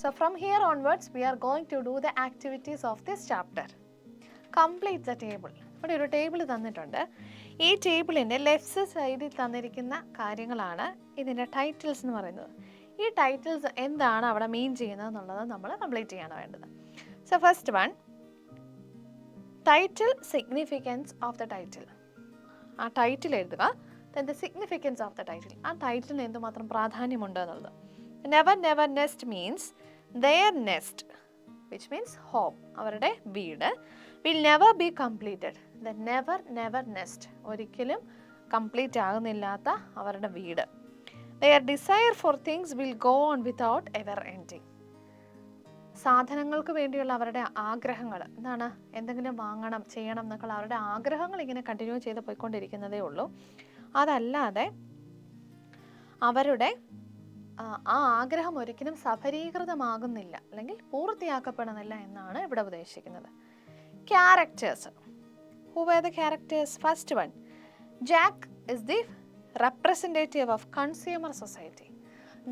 So from here onwards, we are going to do the activities of this chapter. Complete the table. ഇവിടെ ഒരു table തന്നിട്ടുണ്ട്. ഈ ടേബിളിൻ്റെ left സൈഡിൽ തന്നിരിക്കുന്ന കാര്യങ്ങളാണ് ഇതിൻ്റെ ടൈറ്റിൽസ് എന്ന് പറയുന്നത്. ഈ ടൈറ്റിൽസ് എന്താണ് അവിടെ മീൻ ചെയ്യുന്നത് എന്നുള്ളത് നമ്മൾ കംപ്ലീറ്റ് ചെയ്യാണ് വേണ്ടത്. So first one, title significance of the title. ആ ടൈറ്റിൽ എഴുതുക. Then the significance of the title. ആ ടൈറ്റിലിന് എന്തുമാത്രം പ്രാധാന്യമുണ്ട് എന്നുള്ളത്. Never never nest means their nest, which means home, അവരുടെ വീട്, will never be completed. The never never nest, ഒരിക്കലും complete ആകുന്നില്ലാത്ത അവരുടെ വീട്. Their desire for things will go on without ever ending. സാധനങ്ങൾക്ക് വേണ്ടിയുള്ള അവരുടെ ആഗ്രഹങ്ങൾ എന്താണ്, എന്തെങ്കിലും വാങ്ങണം ചെയ്യണം എന്നൊക്കെയുള്ള അവരുടെ ആഗ്രഹങ്ങൾ ഇങ്ങനെ കണ്ടിന്യൂ ചെയ്ത് പോയിക്കൊണ്ടിരിക്കുന്നതേ ഉള്ളൂ. അതല്ലാതെ അവരുടെ ആ ആഗ്രഹം ഒരിക്കലും സഫലീകൃതമാകുന്നില്ല അല്ലെങ്കിൽ പൂർത്തിയാക്കപ്പെടുന്നില്ല എന്നാണ് ഇവിടെ ഉദ്ദേശിക്കുന്നത്. Characters. Who were the characters? First one, Jack is the representative of consumer society.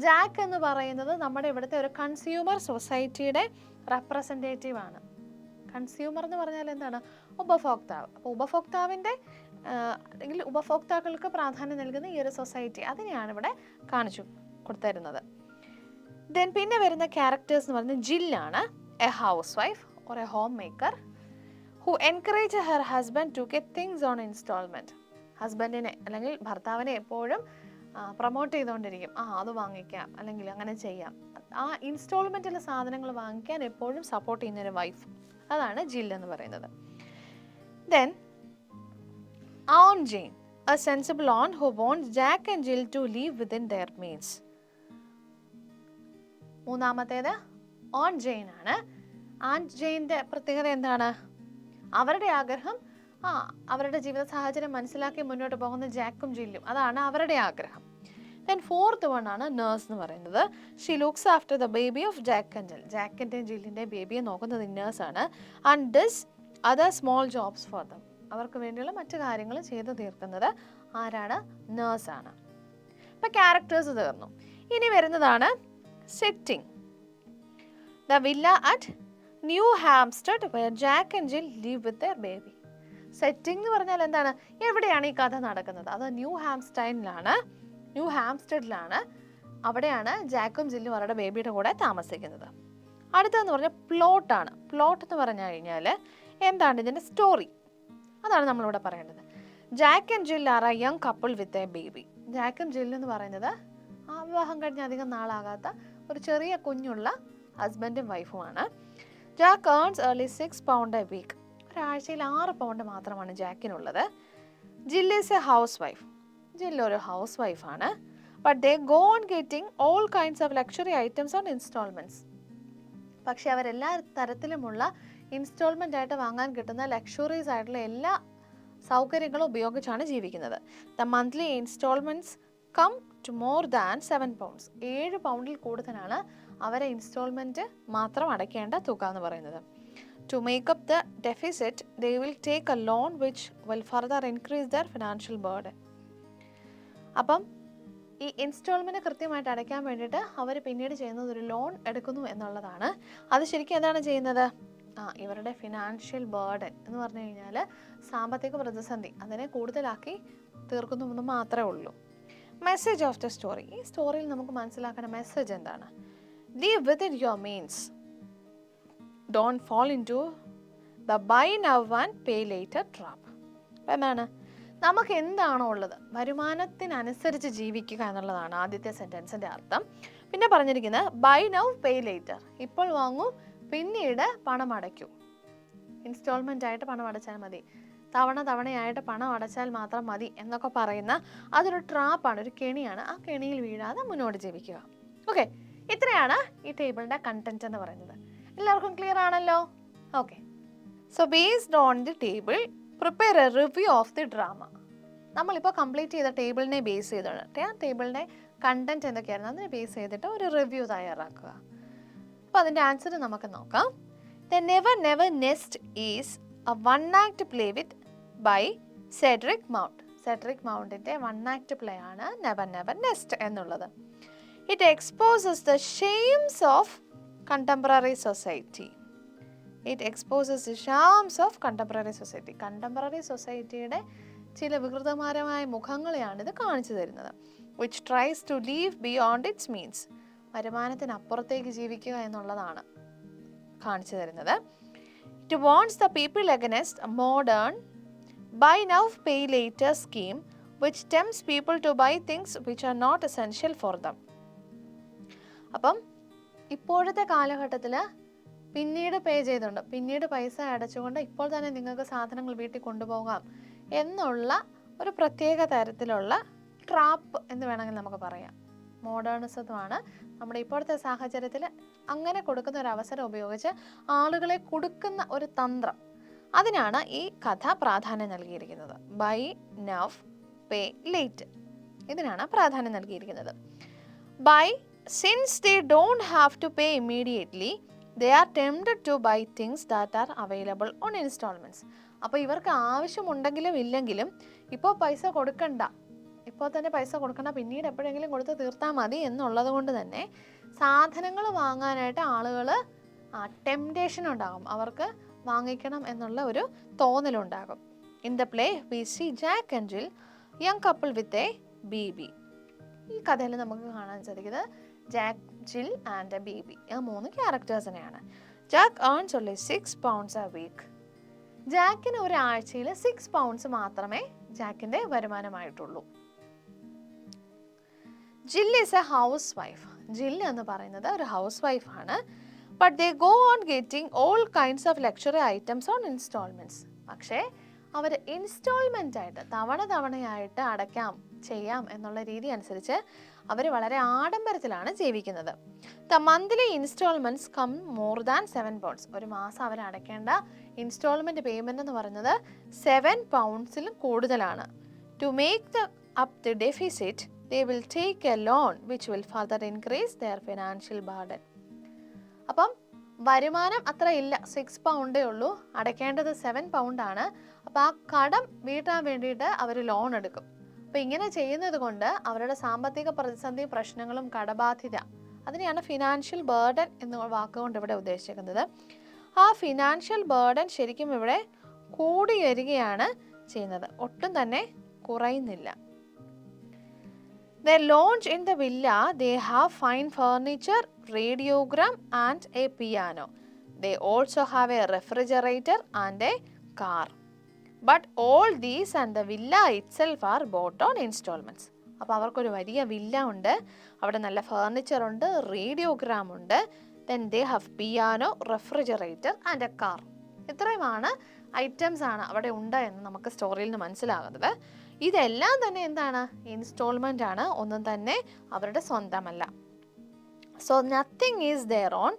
Jack എന്ന് പറയുന്നത് നമ്മുടെ ഇവിടുത്തെ ഒരു കൺസ്യൂമർ സൊസൈറ്റിയുടെ റെപ്രസെൻറ്റേറ്റീവ് ആണ്. കൺസ്യൂമർ എന്ന് പറഞ്ഞാൽ എന്താണ്? ഉപഭോക്താവ്. അപ്പോൾ ഉപഭോക്താവിൻ്റെ അല്ലെങ്കിൽ ഉപഭോക്താക്കൾക്ക് പ്രാധാന്യം നൽകുന്ന ഈ ഒരു സൊസൈറ്റി, അതിനെയാണ് ഇവിടെ കാണിച്ചു കൊടുത്തിരുന്നത്. ദെൻ പിന്നെ വരുന്ന ക്യാരക്ടേഴ്സ് എന്ന് പറയുന്നത് ജില്ലാണ്. A house wife or a home maker who encourage her husband to get things on instalment. ഹസ്ബൻഡിനെ അല്ലെങ്കിൽ ഭർത്താവിനെ എപ്പോഴും പ്രൊമോട്ട് ചെയ്തുകൊണ്ടിരിക്കും. അത് വാങ്ങിക്കാം അല്ലെങ്കിൽ അങ്ങനെ ചെയ്യാം. ആ ഇൻസ്റ്റാൾമെൻറ്റിലെ സാധനങ്ങൾ വാങ്ങിക്കാൻ എപ്പോഴും സപ്പോർട്ട് ചെയ്യുന്നൊരു വൈഫ്, അതാണ് ജിൽ എന്ന് പറയുന്നത്. Then on Jain, a sensible aunt who wants Jack and Jill to live within their means. മൂന്നാമത്തേത് ഓൺ ജെയിൻ ആണ്. ആൻ ജെയിൻ്റെ പ്രത്യേകത എന്താണ്? അവരുടെ ആഗ്രഹം അവരുടെ ജീവിത സാഹചര്യം മനസ്സിലാക്കി മുന്നോട്ട് പോകുന്ന ജാക്കും ജില്ലും, അതാണ് അവരുടെ ആഗ്രഹം. ദെൻ ഫോർത്ത് വൺ ആണ് നേഴ്സ് എന്ന് പറയുന്നത്. She looks after the baby of Jack and Jill. ജാക്കിൻ്റെയും ജില്ലിൻ്റെയും ബേബിയെ നോക്കുന്നത് നേഴ്സാണ്. And does other small jobs for them. അവർക്ക് വേണ്ടിയുള്ള മറ്റു കാര്യങ്ങൾ ചെയ്തു തീർക്കുന്നത് ആരാണ്? നേഴ്സാണ്. ഇപ്പം ക്യാരക്ടേഴ്സ് തീർന്നു. ഇനി വരുന്നതാണ് setting. The villa at New Hampstead where Jack and Jill live with their baby. Setting എന്ന് പറഞ്ഞാൽ എന്താണ്? എവിടെയാണ് ഈ കഥ നടക്കുന്നത്? അത് ന്യൂ ഹാംസ്റ്റഡിലാണ്. അവിടെയാണ് ജാക്കും ജില്ലും അവരുടെ ബേബിയുടെ കൂടെ താമസിക്കുന്നത്. അടുത്തതെന്ന് പറഞ്ഞാൽ പ്ലോട്ടാണ്. പ്ലോട്ട് എന്ന് പറഞ്ഞു കഴിഞ്ഞാൽ എന്താണ് ഇതിൻ്റെ സ്റ്റോറി, അതാണ് നമ്മളിവിടെ പറയേണ്ടത്. Jack and Jill are a young couple with a baby. ജാക്കും ജിൽ എന്ന് പറയുന്നത് വിവാഹം കഴിഞ്ഞ് അധികം നാളാകാത്ത ഒരു ചെറിയ കുഞ്ഞുള്ള ഹസ്ബൻഡും വൈഫുമാണ്. Jack earns early 6 pounds a week. ഒരാഴ്ചയിൽ 6 pounds മാത്രമാണ് ജാക്കിനുള്ളത്. ജിൽ ഈസ് എ ഹൗസ് വൈഫ്. ജിൽ ഒരു ഹൗസ് വൈഫാണ്. But they go on getting all kinds of luxury items on instalments. പക്ഷെ അവരെല്ലാ തരത്തിലുമുള്ള ഇൻസ്റ്റാൾമെൻ്റ് ആയിട്ട് വാങ്ങാൻ കിട്ടുന്ന ലക്ഷറീസ് ആയിട്ടുള്ള എല്ലാ സൗകര്യങ്ങളും ഉപയോഗിച്ചാണ് ജീവിക്കുന്നത്. The monthly instalments come to more than 7 pounds. 7 pounds കൂടുതലാണ് അവരെ ഇൻസ്റ്റാൾമെൻറ്റ് മാത്രം അടയ്ക്കേണ്ട തുക എന്ന് പറയുന്നത്. To make up the deficit they will take a loan which will further increase their financial burden. അപ്പം ഈ ഇൻസ്റ്റാൾമെൻറ്റ് കൃത്യമായിട്ട് അടയ്ക്കാൻ വേണ്ടിയിട്ട് അവർ പിന്നീട് ചെയ്യുന്നത് ഒരു ലോൺ എടുക്കുന്നു എന്നുള്ളതാണ്. അത് ശരിക്കും എന്താണ് ചെയ്യുന്നത്? ഇവരുടെ ഫിനാൻഷ്യൽ ബേർഡൻ എന്ന് പറഞ്ഞു കഴിഞ്ഞാൽ സാമ്പത്തിക പ്രതിസന്ധി അതിനെ കൂടുതലാക്കി തീർക്കുന്നു എന്ന് മാത്രമേ ഉള്ളൂ. Message of the story. ഈ സ്റ്റോറിയിൽ നമുക്ക് മനസ്സിലാക്കുന്ന മെസ്സേജ് എന്താണ്? Live within your means. Don't fall into the buy now and pay later trap. എന്താണ്? നമുക്ക് എന്താണോ ഉള്ളത് വരുമാനത്തിനനുസരിച്ച് ജീവിക്കുക എന്നുള്ളതാണ് ആദ്യത്തെ സെൻറ്റൻസിൻ്റെ അർത്ഥം. പിന്നെ പറഞ്ഞിരിക്കുന്നത് ബൈ നൗ പേ ലേറ്റർ. ഇപ്പോൾ വാങ്ങൂ, പിന്നീട് പണം അടയ്ക്കൂ. ഇൻസ്റ്റാൾമെൻ്റ് ആയിട്ട് പണം അടച്ചാൽ മതി, തവണയായിട്ട് പണം അടച്ചാൽ മാത്രം മതി എന്നൊക്കെ പറയുന്ന അതൊരു ട്രാപ്പാണ്, ഒരു കെണിയാണ്. ആ കെണിയിൽ വീഴാതെ മുന്നോട്ട് ജീവിക്കുക. ഓക്കെ, ഇത്രയാണ് ഈ ടേബിളിൻ്റെ കണ്ടന്റ് എന്ന് പറയുന്നത്. എല്ലാവർക്കും ക്ലിയർ ആണല്ലോ? Okay, so based on the table prepare A review of the drama. നമ്മളിപ്പോൾ കംപ്ലീറ്റ് ചെയ്ത ടേബിളിനെ ബേസ് ചെയ്തിട്ട് ആ ടേബിളിൻ്റെ കണ്ടന്റ് എന്തൊക്കെയായിരുന്നു അതിനെ ബേസ് ചെയ്തിട്ട് ഒരു റിവ്യൂ തയ്യാറാക്കുക. അപ്പോൾ അതിൻ്റെ ആൻസർ നമുക്ക് നോക്കാം. The never never nest is a one act play with by Cedric Mount. Cedric മൗണ്ടിൻ്റെ വൺ ആക്ട് പ്ലേ ആണ് നെവർ നെവർ നെസ്റ്റ് എന്നുള്ളത്. It exposes the shames of contemporary society. It exposes the charms of contemporary society. Contemporary societyയുടെ ചില വികൃതമാരമായ മുഖങ്ങളെയാണ് ഇത് കാണിച്ചു തരുന്നത്. Which tries to live beyond its means. വരുമാനത്തിനപ്പുറത്തേക്ക് ജീവിക്കുക എന്നുള്ളതാണ് കാണിച്ചു തരുന്നത്. It warns the people against a modern buy now pay later scheme which tempts people to buy things which are not essential for them. അപ്പം ഇപ്പോഴത്തെ കാലഘട്ടത്തിൽ പിന്നീട് പേ ചെയ്തുകൊണ്ട് പിന്നീട് പൈസ അടച്ചുകൊണ്ട് ഇപ്പോൾ തന്നെ നിങ്ങൾക്ക് സാധനങ്ങൾ വീട്ടിൽ കൊണ്ടുപോകാം എന്നുള്ള ഒരു പ്രത്യേക തരത്തിലുള്ള ട്രാപ്പ് എന്ന് വേണമെങ്കിൽ നമുക്ക് പറയാം. മോഡേണിസമാണ് നമ്മുടെ ഇപ്പോഴത്തെ സാഹചര്യത്തിൽ അങ്ങനെ കൊടുക്കുന്ന ഒരു അവസരം ഉപയോഗിച്ച് ആളുകളെ കൊടുക്കുന്ന ഒരു തന്ത്രം. അതിനാണ് ഈ കഥ പ്രാധാന്യം നൽകിയിരിക്കുന്നത്. ബൈ നൗ പേ ലേറ്റ്, ഇതിനാണ് പ്രാധാന്യം നൽകിയിരിക്കുന്നത്. By since they don't have to pay immediately they are tempted to buy things that are available on instalments. അപ്പോൾ ഇവർക്ക് ആവശ്യമുണ്ടെങ്കിലും ഇല്ലെങ്കിലും ഇപ്പോൾ പൈസ കൊടുക്കണ്ട, ഇപ്പോൾ തന്നെ പൈസ കൊടുക്കണ്ട, പിന്നീട് എപ്പോഴെങ്കിലും കൊടുത്ത് തീർത്താൽ മതി എന്നുള്ളത് കൊണ്ട് തന്നെ സാധനങ്ങൾ വാങ്ങാനായിട്ട് ആളുകൾ ടെംപ്റ്റേഷൻ ഉണ്ടാകും, അവർക്ക് വാങ്ങിക്കണം എന്നുള്ള ഒരു തോന്നലുണ്ടാകും. In the play we see Jack and Jill, young couple with a baby. ഈ കഥയിൽ നമുക്ക് കാണാൻ സാധിക്കുന്നത് Jack, Jal and A baby, ആ 3 ക്യാരക്ടേഴ്സിനെയാണ്. Jack earns only 6 pounds a week. ജാക്കിന് ഒരാഴ്ചയിൽ 6 pounds മാത്രമേ ജാക്കിൻ്റെ വരുമാനമായിട്ടുള്ളൂ. ജിൽ ഈസ് എ ഹൗസ് വൈഫ്. ജിൽ എന്ന് പറയുന്നത് ഒരു ഹൗസ് വൈഫാണ്. But they go on getting all kinds of luxury items on instalments. പക്ഷേ അവർ ഇൻസ്റ്റാൾമെൻ്റ് ആയിട്ട് തവണയായിട്ട് അടയ്ക്കാം, ചെയ്യാം എന്നുള്ള രീതി അനുസരിച്ച് അവർ വളരെ ആഡംബരത്തിലാണ് ജീവിക്കുന്നത്. The monthly instalments come more than 7 pounds. ഒരു മാസം അവർ അടയ്ക്കേണ്ട ഇൻസ്റ്റാൾമെൻറ്റ് പേയ്മെൻ്റ് എന്ന് പറയുന്നത് 7 pounds കൂടുതലാണ്. To make up the deficit they will take a loan which will further increase their financial burden. അപ്പം വരുമാനം അത്ര ഇല്ല, 6 pound ഉള്ളൂ, അടയ്ക്കേണ്ടത് 7 pound ആണ്. അപ്പോൾ ആ കടം വീട്ടാൻ വേണ്ടിയിട്ട് അവർ ലോൺ എടുക്കും. അപ്പോൾ ഇങ്ങനെ ചെയ്യുന്നത് കൊണ്ട് അവരുടെ സാമ്പത്തിക പ്രതിസന്ധി, പ്രശ്നങ്ങളും കടബാധ്യത, അതിനെയാണ് ഫിനാൻഷ്യൽ ബേർഡൻ എന്ന വാക്കുകൊണ്ട് ഇവിടെ ഉദ്ദേശിക്കുന്നത്. ആ ഫിനാൻഷ്യൽ ബേർഡൻ ശരിക്കും ഇവിടെ കൂടി വരികയാണ് ചെയ്യുന്നത്, ഒട്ടും തന്നെ കുറയുന്നില്ല. They launch in the villa. They have fine furniture, radiogram and a piano. They also have a refrigerator and a car. But all these and the villa itself are bought on installments. അപ്പോൾ അവർക്കൊരു വലിയ villa ഉണ്ട്, അവിടെ നല്ല furniture ഉണ്ട്, റേഡിയോഗ്രാം ഉണ്ട്, then they have piano, refrigerator and a car. ഇത്രയുമാണ് items ആണ് അവിടെ ഉണ്ട് എന്ന് നമുക്ക് സ്റ്റോറിയിൽ നിന്ന് മനസ്സിലാകുന്നത്. ഇതെല്ലാം തന്നെ എന്താണ്? ഇൻസ്റ്റാൾമെൻ്റ് ആണ്, ഒന്നും തന്നെ അവരുടെ സ്വന്തമല്ല. So nothing is their own,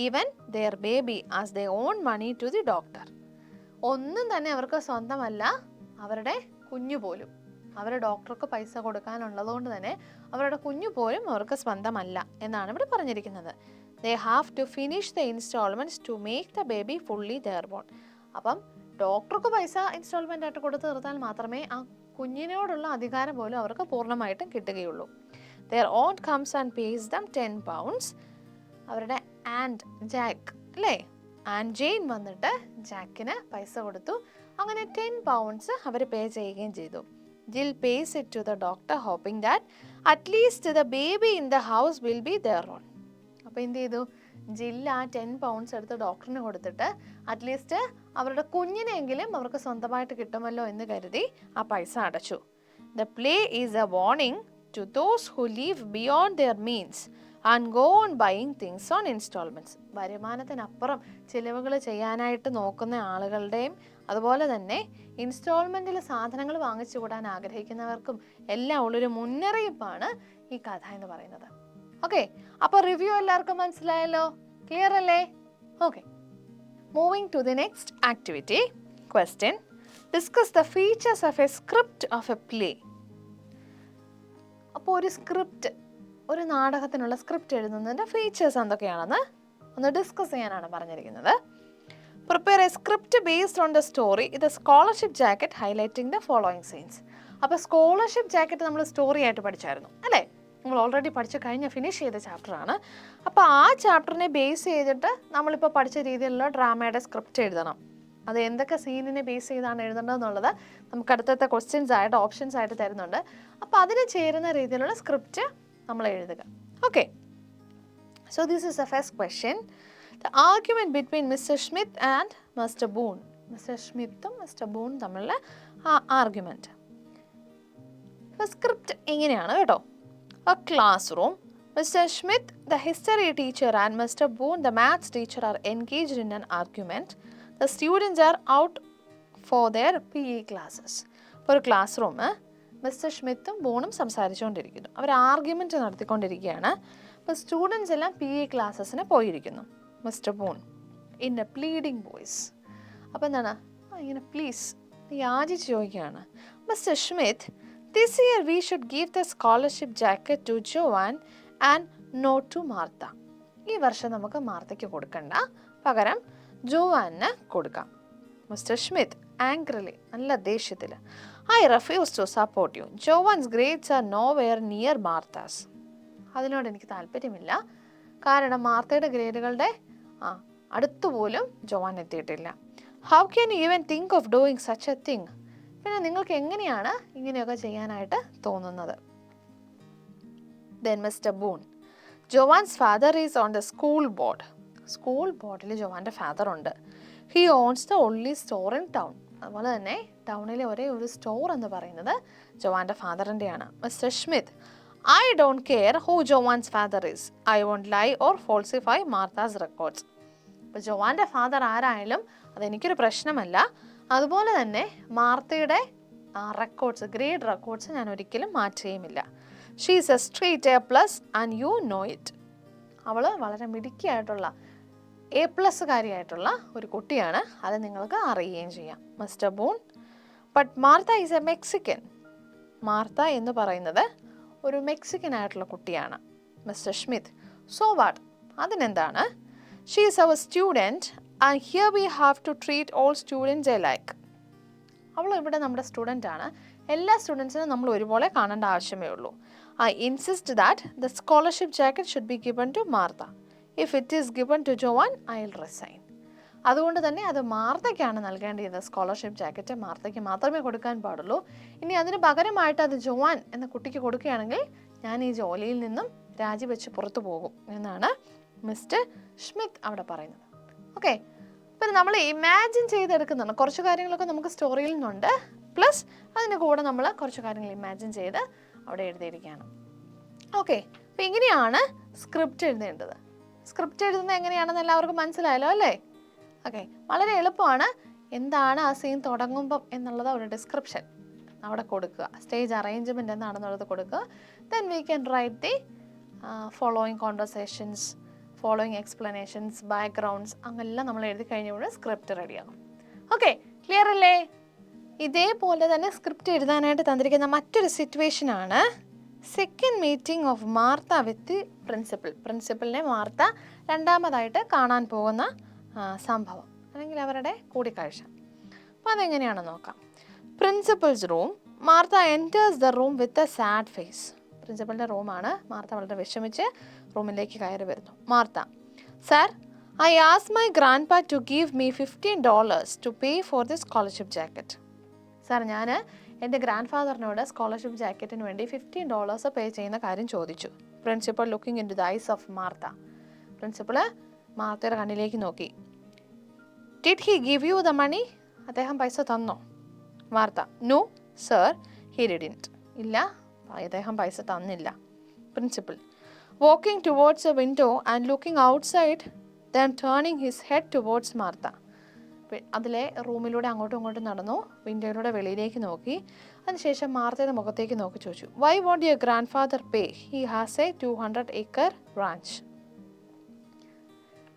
even their baby as they own money to the doctor. ഒന്നും തന്നെ അവർക്ക് സ്വന്തമല്ല, അവരുടെ കുഞ്ഞു പോലും. അവർ ഡോക്ടർക്ക് പൈസ കൊടുക്കാനുള്ളതുകൊണ്ട് തന്നെ അവരുടെ കുഞ്ഞു പോലും അവർക്ക് സ്വന്തമല്ല എന്നാണ് ഇവിടെ പറഞ്ഞിരിക്കുന്നത്. They have to finish the instalments to make the baby fully their born. അപ്പം ഡോക്ടർക്ക് പൈസ ഇൻസ്റ്റാൾമെൻ്റ് ആയിട്ട് കൊടുത്തു തീർത്താൽ മാത്രമേ ആ കുഞ്ഞിനോടുള്ള അധികാരം പോലും അവർക്ക് പൂർണ്ണമായിട്ടും കിട്ടുകയുള്ളൂ. Their own comes and pace dum 10 pounds. അവരുടെ ആൻഡ് ജാക്ക് അല്ലേ, ആൻഡ് ജെയിൻ വന്നിട്ട് ജാക്കിന് പൈസ കൊടുത്തു. അങ്ങനെ 10 pounds അവർ പേ ചെയ്യുകയും ചെയ്തു. Jill pays it to the doctor hoping that at least the baby in the house will be their own. അപ്പോൾ എന്ത് ചെയ്തു? ജില്ല ആ 10 pounds എടുത്ത് ഡോക്ടറിന് കൊടുത്തിട്ട് അറ്റ്ലീസ്റ്റ് അവരുടെ കുഞ്ഞിനെങ്കിലും അവർക്ക് സ്വന്തമായിട്ട് കിട്ടുമല്ലോ എന്ന് കരുതി ആ പൈസ അടച്ചു. The play is a warning to those who live beyond their means and go on buying things on instalments. വരുമാനത്തിനപ്പുറം ചിലവുകൾ ചെയ്യാനായിട്ട് നോക്കുന്ന ആളുകളുടെയും അതുപോലെ തന്നെ ഇൻസ്റ്റാൾമെൻറ്റിൽ സാധനങ്ങൾ വാങ്ങിച്ചു കൂടാൻ ആഗ്രഹിക്കുന്നവർക്കും എല്ലാം ഉള്ളൊരു മുന്നറിയിപ്പാണ് ഈ കഥ എന്ന് പറയുന്നത്. ഓക്കെ, അപ്പോൾ റിവ്യൂ എല്ലാവർക്കും മനസ്സിലായല്ലോ, ക്ലിയർ അല്ലേ? Okay, moving to the next activity. Question: discuss the features of a script of a play. അപ്പോൾ ഒരു സ്ക്രിപ്റ്റ്, ഒരു നാടകത്തിനുള്ള സ്ക്രിപ്റ്റ് എഴുതുന്നതിൻ്റെ ഫീച്ചേഴ്സ് എന്തൊക്കെയാണെന്ന് ഒന്ന് ഡിസ്കസ് ചെയ്യാനാണ് പറഞ്ഞിരിക്കുന്നത്. Prepare a script based on the story ഇത് scholarship jacket highlighting the following scenes. അപ്പോൾ scholarship jacket നമ്മൾ സ്റ്റോറി ആയിട്ട് പഠിച്ചായിരുന്നു അല്ലേ? നമ്മൾ ഓൾറെഡി പഠിച്ച് ഫിനിഷ് ചെയ്ത ചാപ്റ്ററാണ്. അപ്പോൾ ആ ചാപ്റ്ററിനെ ബേസ് ചെയ്തിട്ട് നമ്മളിപ്പോൾ പഠിച്ച രീതിയിലുള്ള ഡ്രാമയുടെ സ്ക്രിപ്റ്റ് എഴുതണം. അത് എന്തൊക്കെ സീനിനെ ബേസ് ചെയ്താണ് എഴുതേണ്ടതെന്നുള്ളത് നമുക്ക് അടുത്തത്തെ ക്വസ്റ്റ്യൻസ് ആയിട്ട് ഓപ്ഷൻസ് ആയിട്ട് തരുന്നുണ്ട്. അപ്പോൾ അതിന് ചേരുന്ന രീതിയിലുള്ള സ്ക്രിപ്റ്റ് നമ്മൾ എഴുതുക. Okay, so this is the first question. The argument between mister Smith and mister Boone. Mister സ്മിത്തും മിസ്റ്റർ ബൂൺ തമ്മിലുള്ള ആർഗ്യുമെൻറ്റ്. സ്ക്രിപ്റ്റ് ഇങ്ങനെയാണ് കേട്ടോ. A classroom. Mr. Smith, the history teacher, and Mr. Boone, the maths teacher, are engaged in an argument. The students are out for their PE classes. ഒരു class room, mister സ്മിത്തും ബൂണും സംസാരിച്ചുകൊണ്ടിരിക്കുന്നു. അവർ argument നടത്തിക്കൊണ്ടിരിക്കുകയാണ്. അപ്പോൾ students എല്ലാം PE ക്ലാസ്സസിന് പോയിരിക്കുന്നു. Mister boon in A pleading voice. അപ്പോൾ എന്താണ്, ഇങ്ങനെ please യാചിച്ച് ചോദിക്കുകയാണ്. Mister Smith, this year we should give the scholarship jacket to Joanne and not to Martha. ഈ വർഷം നമുക്ക് മാർത്തയ്ക്ക് കൊടുക്കണ്ട, പകരം ജോവാന് കൊടുക്കാം. മിസ്റ്റർ സ്മിത്ത് ആംഗ്രിലി, നല്ല ദേഷ്യത്തിൽ, I refuse to support you. Joan's grades are nowhere near Martha's. അതിനോട് എനിക്ക് താല്പര്യമില്ല, കാരണം മാർത്തയുടെ ഗ്രേഡുകളുടെ അടുത്തുപോലും ജോവാൻ എത്തിയിട്ടില്ല. How can you even think of doing such a thing? പിന്നെ നിങ്ങൾക്ക് എങ്ങനെയാണ് ഇങ്ങനെയൊക്കെ ചെയ്യാനായിട്ട് തോന്നുന്നത്? Then mister Boone, Joan's father is on the school board. School ബോർഡിൽ ജോവാൻ്റെ ഫാദർ ഉണ്ട്. He owns the only store in town. അതുപോലെ തന്നെ ടൗണിലെ ഒരേ ഒരു സ്റ്റോർ എന്ന് പറയുന്നത് ജോവാൻ്റെ ഫാദറിൻ്റെയാണ്. Mister Smith, I don't care who Joan's father is. I won't lie or falsify Martha's records. ഇപ്പോൾ ജോവാൻ്റെ ഫാദർ ആരായാലും അതെനിക്കൊരു പ്രശ്നമല്ല. അതുപോലെ തന്നെ മാർത്തയുടെ റെക്കോർഡ്സ്, ഗ്രേഡ് റെക്കോർഡ്സ് ഞാൻ ഒരിക്കലും മാറ്റുകയുമില്ല. She is a straight A+ and you know it. അവൾ വളരെ മിടുക്കിയായിട്ടുള്ള A+ കാരിയായിട്ടുള്ള ഒരു കുട്ടിയാണ്, അത് നിങ്ങൾക്ക് അറിയുകയും ചെയ്യാം. Mister Boone, but Martha is a Mexican. Martha എന്ന് പറയുന്നത് ഒരു മെക്സിക്കൻ ആയിട്ടുള്ള കുട്ടിയാണ്. മിസ്റ്റർ സ്മിത്ത്, സോ വാട്ട്, അതിനെന്താണ്? She is our student and here we have to treat all students alike. അവൾ ഇവിടെ നമ്മുടെ സ്റ്റുഡൻ്റ് ആണ്, എല്ലാ സ്റ്റുഡൻസിനും നമ്മൾ ഒരുപോലെ കാണേണ്ട ആവശ്യമേ ഉള്ളൂ. I insist that the scholarship jacket should be given to Martha. If it is given to Joanne, I'll resign. അതുകൊണ്ട് തന്നെ അത് മാർത്തയ്ക്കാണ് നൽകേണ്ടത്. സ്കോളർഷിപ്പ് ജാക്കറ്റ് മാർത്തയ്ക്ക് മാത്രമേ കൊടുക്കാൻ പാടുള്ളൂ. ഇനി അതിന് പകരമായിട്ട് അത് ജോവാൻ എന്ന കുട്ടിക്ക് കൊടുക്കുകയാണെങ്കിൽ ഞാൻ ഈ ജോലിയിൽ നിന്നും രാജിവെച്ച് പുറത്തു പോകും എന്നാണ് മിസ്റ്റർ സ്മിത്ത് അവിടെ പറയുന്നത്. ഓക്കെ, പിന്നെ നമ്മൾ ഇമാജിൻ ചെയ്തെടുക്കുന്നതാണ്. കുറച്ച് കാര്യങ്ങളൊക്കെ നമുക്ക് സ്റ്റോറിയിൽ നിന്നുണ്ട്, പ്ലസ് അതിൻ്റെ കൂടെ നമ്മൾ കുറച്ച് കാര്യങ്ങൾ ഇമാജിൻ ചെയ്ത് അവിടെ എഴുതിയിരിക്കുകയാണ്. ഓക്കെ, അപ്പോൾ ഇങ്ങനെയാണ് സ്ക്രിപ്റ്റ് എഴുതേണ്ടത്. സ്ക്രിപ്റ്റ് എഴുതുന്നത് എങ്ങനെയാണെന്ന് എല്ലാവർക്കും മനസ്സിലായല്ലോ അല്ലേ? ഓക്കെ, വളരെ എളുപ്പമാണ്. എന്താണ് ആ സീൻ തുടങ്ങുമ്പം എന്നുള്ളത് ഒരു ഡിസ്ക്രിപ്ഷൻ അവിടെ കൊടുക്കുക. സ്റ്റേജ് അറേഞ്ച്മെൻറ്റ് എന്താണെന്നുള്ളത് കൊടുക്കുക. Then we can write the following conversations, following explanations, backgrounds, അങ്ങനെല്ലാം നമ്മൾ എഴുതി കഴിഞ്ഞപ്പോൾ സ്ക്രിപ്റ്റ് റെഡിയാകും. ഓക്കെ, ക്ലിയർ അല്ലേ? ഇതേപോലെ തന്നെ സ്ക്രിപ്റ്റ് എഴുതാനായിട്ട് തന്നിരിക്കുന്ന മറ്റൊരു സിറ്റുവേഷനാണ് second meeting of Martha with principal. പ്രിൻസിപ്പലിനെ മാർത്ത രണ്ടാമതായിട്ട് കാണാൻ പോകുന്ന സംഭവം അല്ലെങ്കിൽ അവരുടെ കൂടിക്കാഴ്ച. അപ്പോൾ അതെങ്ങനെയാണെന്ന് നോക്കാം. Principal's room. Martha enters the room with a sad face. പ്രിൻസിപ്പലിൻ്റെ റൂമാണ്. മാർത്ത വളരെ വിഷമിച്ച് റൂമിലേക്ക് കയറി വരുന്നു. Martha, sir, I ask my grandpa to give me $15 to pay for the scholarship jacket. Sir, ഞാൻ എൻ്റെ ഗ്രാൻഡ് ഫാദറിനോട് സ്കോളർഷിപ്പ് ജാക്കറ്റിന് വേണ്ടി $15 പേ ചെയ്യുന്ന കാര്യം ചോദിച്ചു. Principal looking into the eyes of Martha. Principal മാർത്തയുടെ കണ്ണിലേക്ക് നോക്കി. Did he give you the money? അദ്ദേഹം പൈസ തന്നോ? Martha, no sir, he didn't. ഇല്ല, അദ്ദേഹം പൈസ തന്നില്ല. Principal, walking towards a window and looking outside then turning his head towards Martha. അതിലെ റൂമിലൂടെ അങ്ങോട്ടും ഇങ്ങോട്ടും നടന്നു, വിൻഡോയിലൂടെ വെളിയിലേക്ക് നോക്കി. അതിനുശേഷം മാർത്തയുടെ മുഖത്തേക്ക് നോക്കി ചോദിച്ചു, why won't your grandfather pay? He has a 200-acre ranch.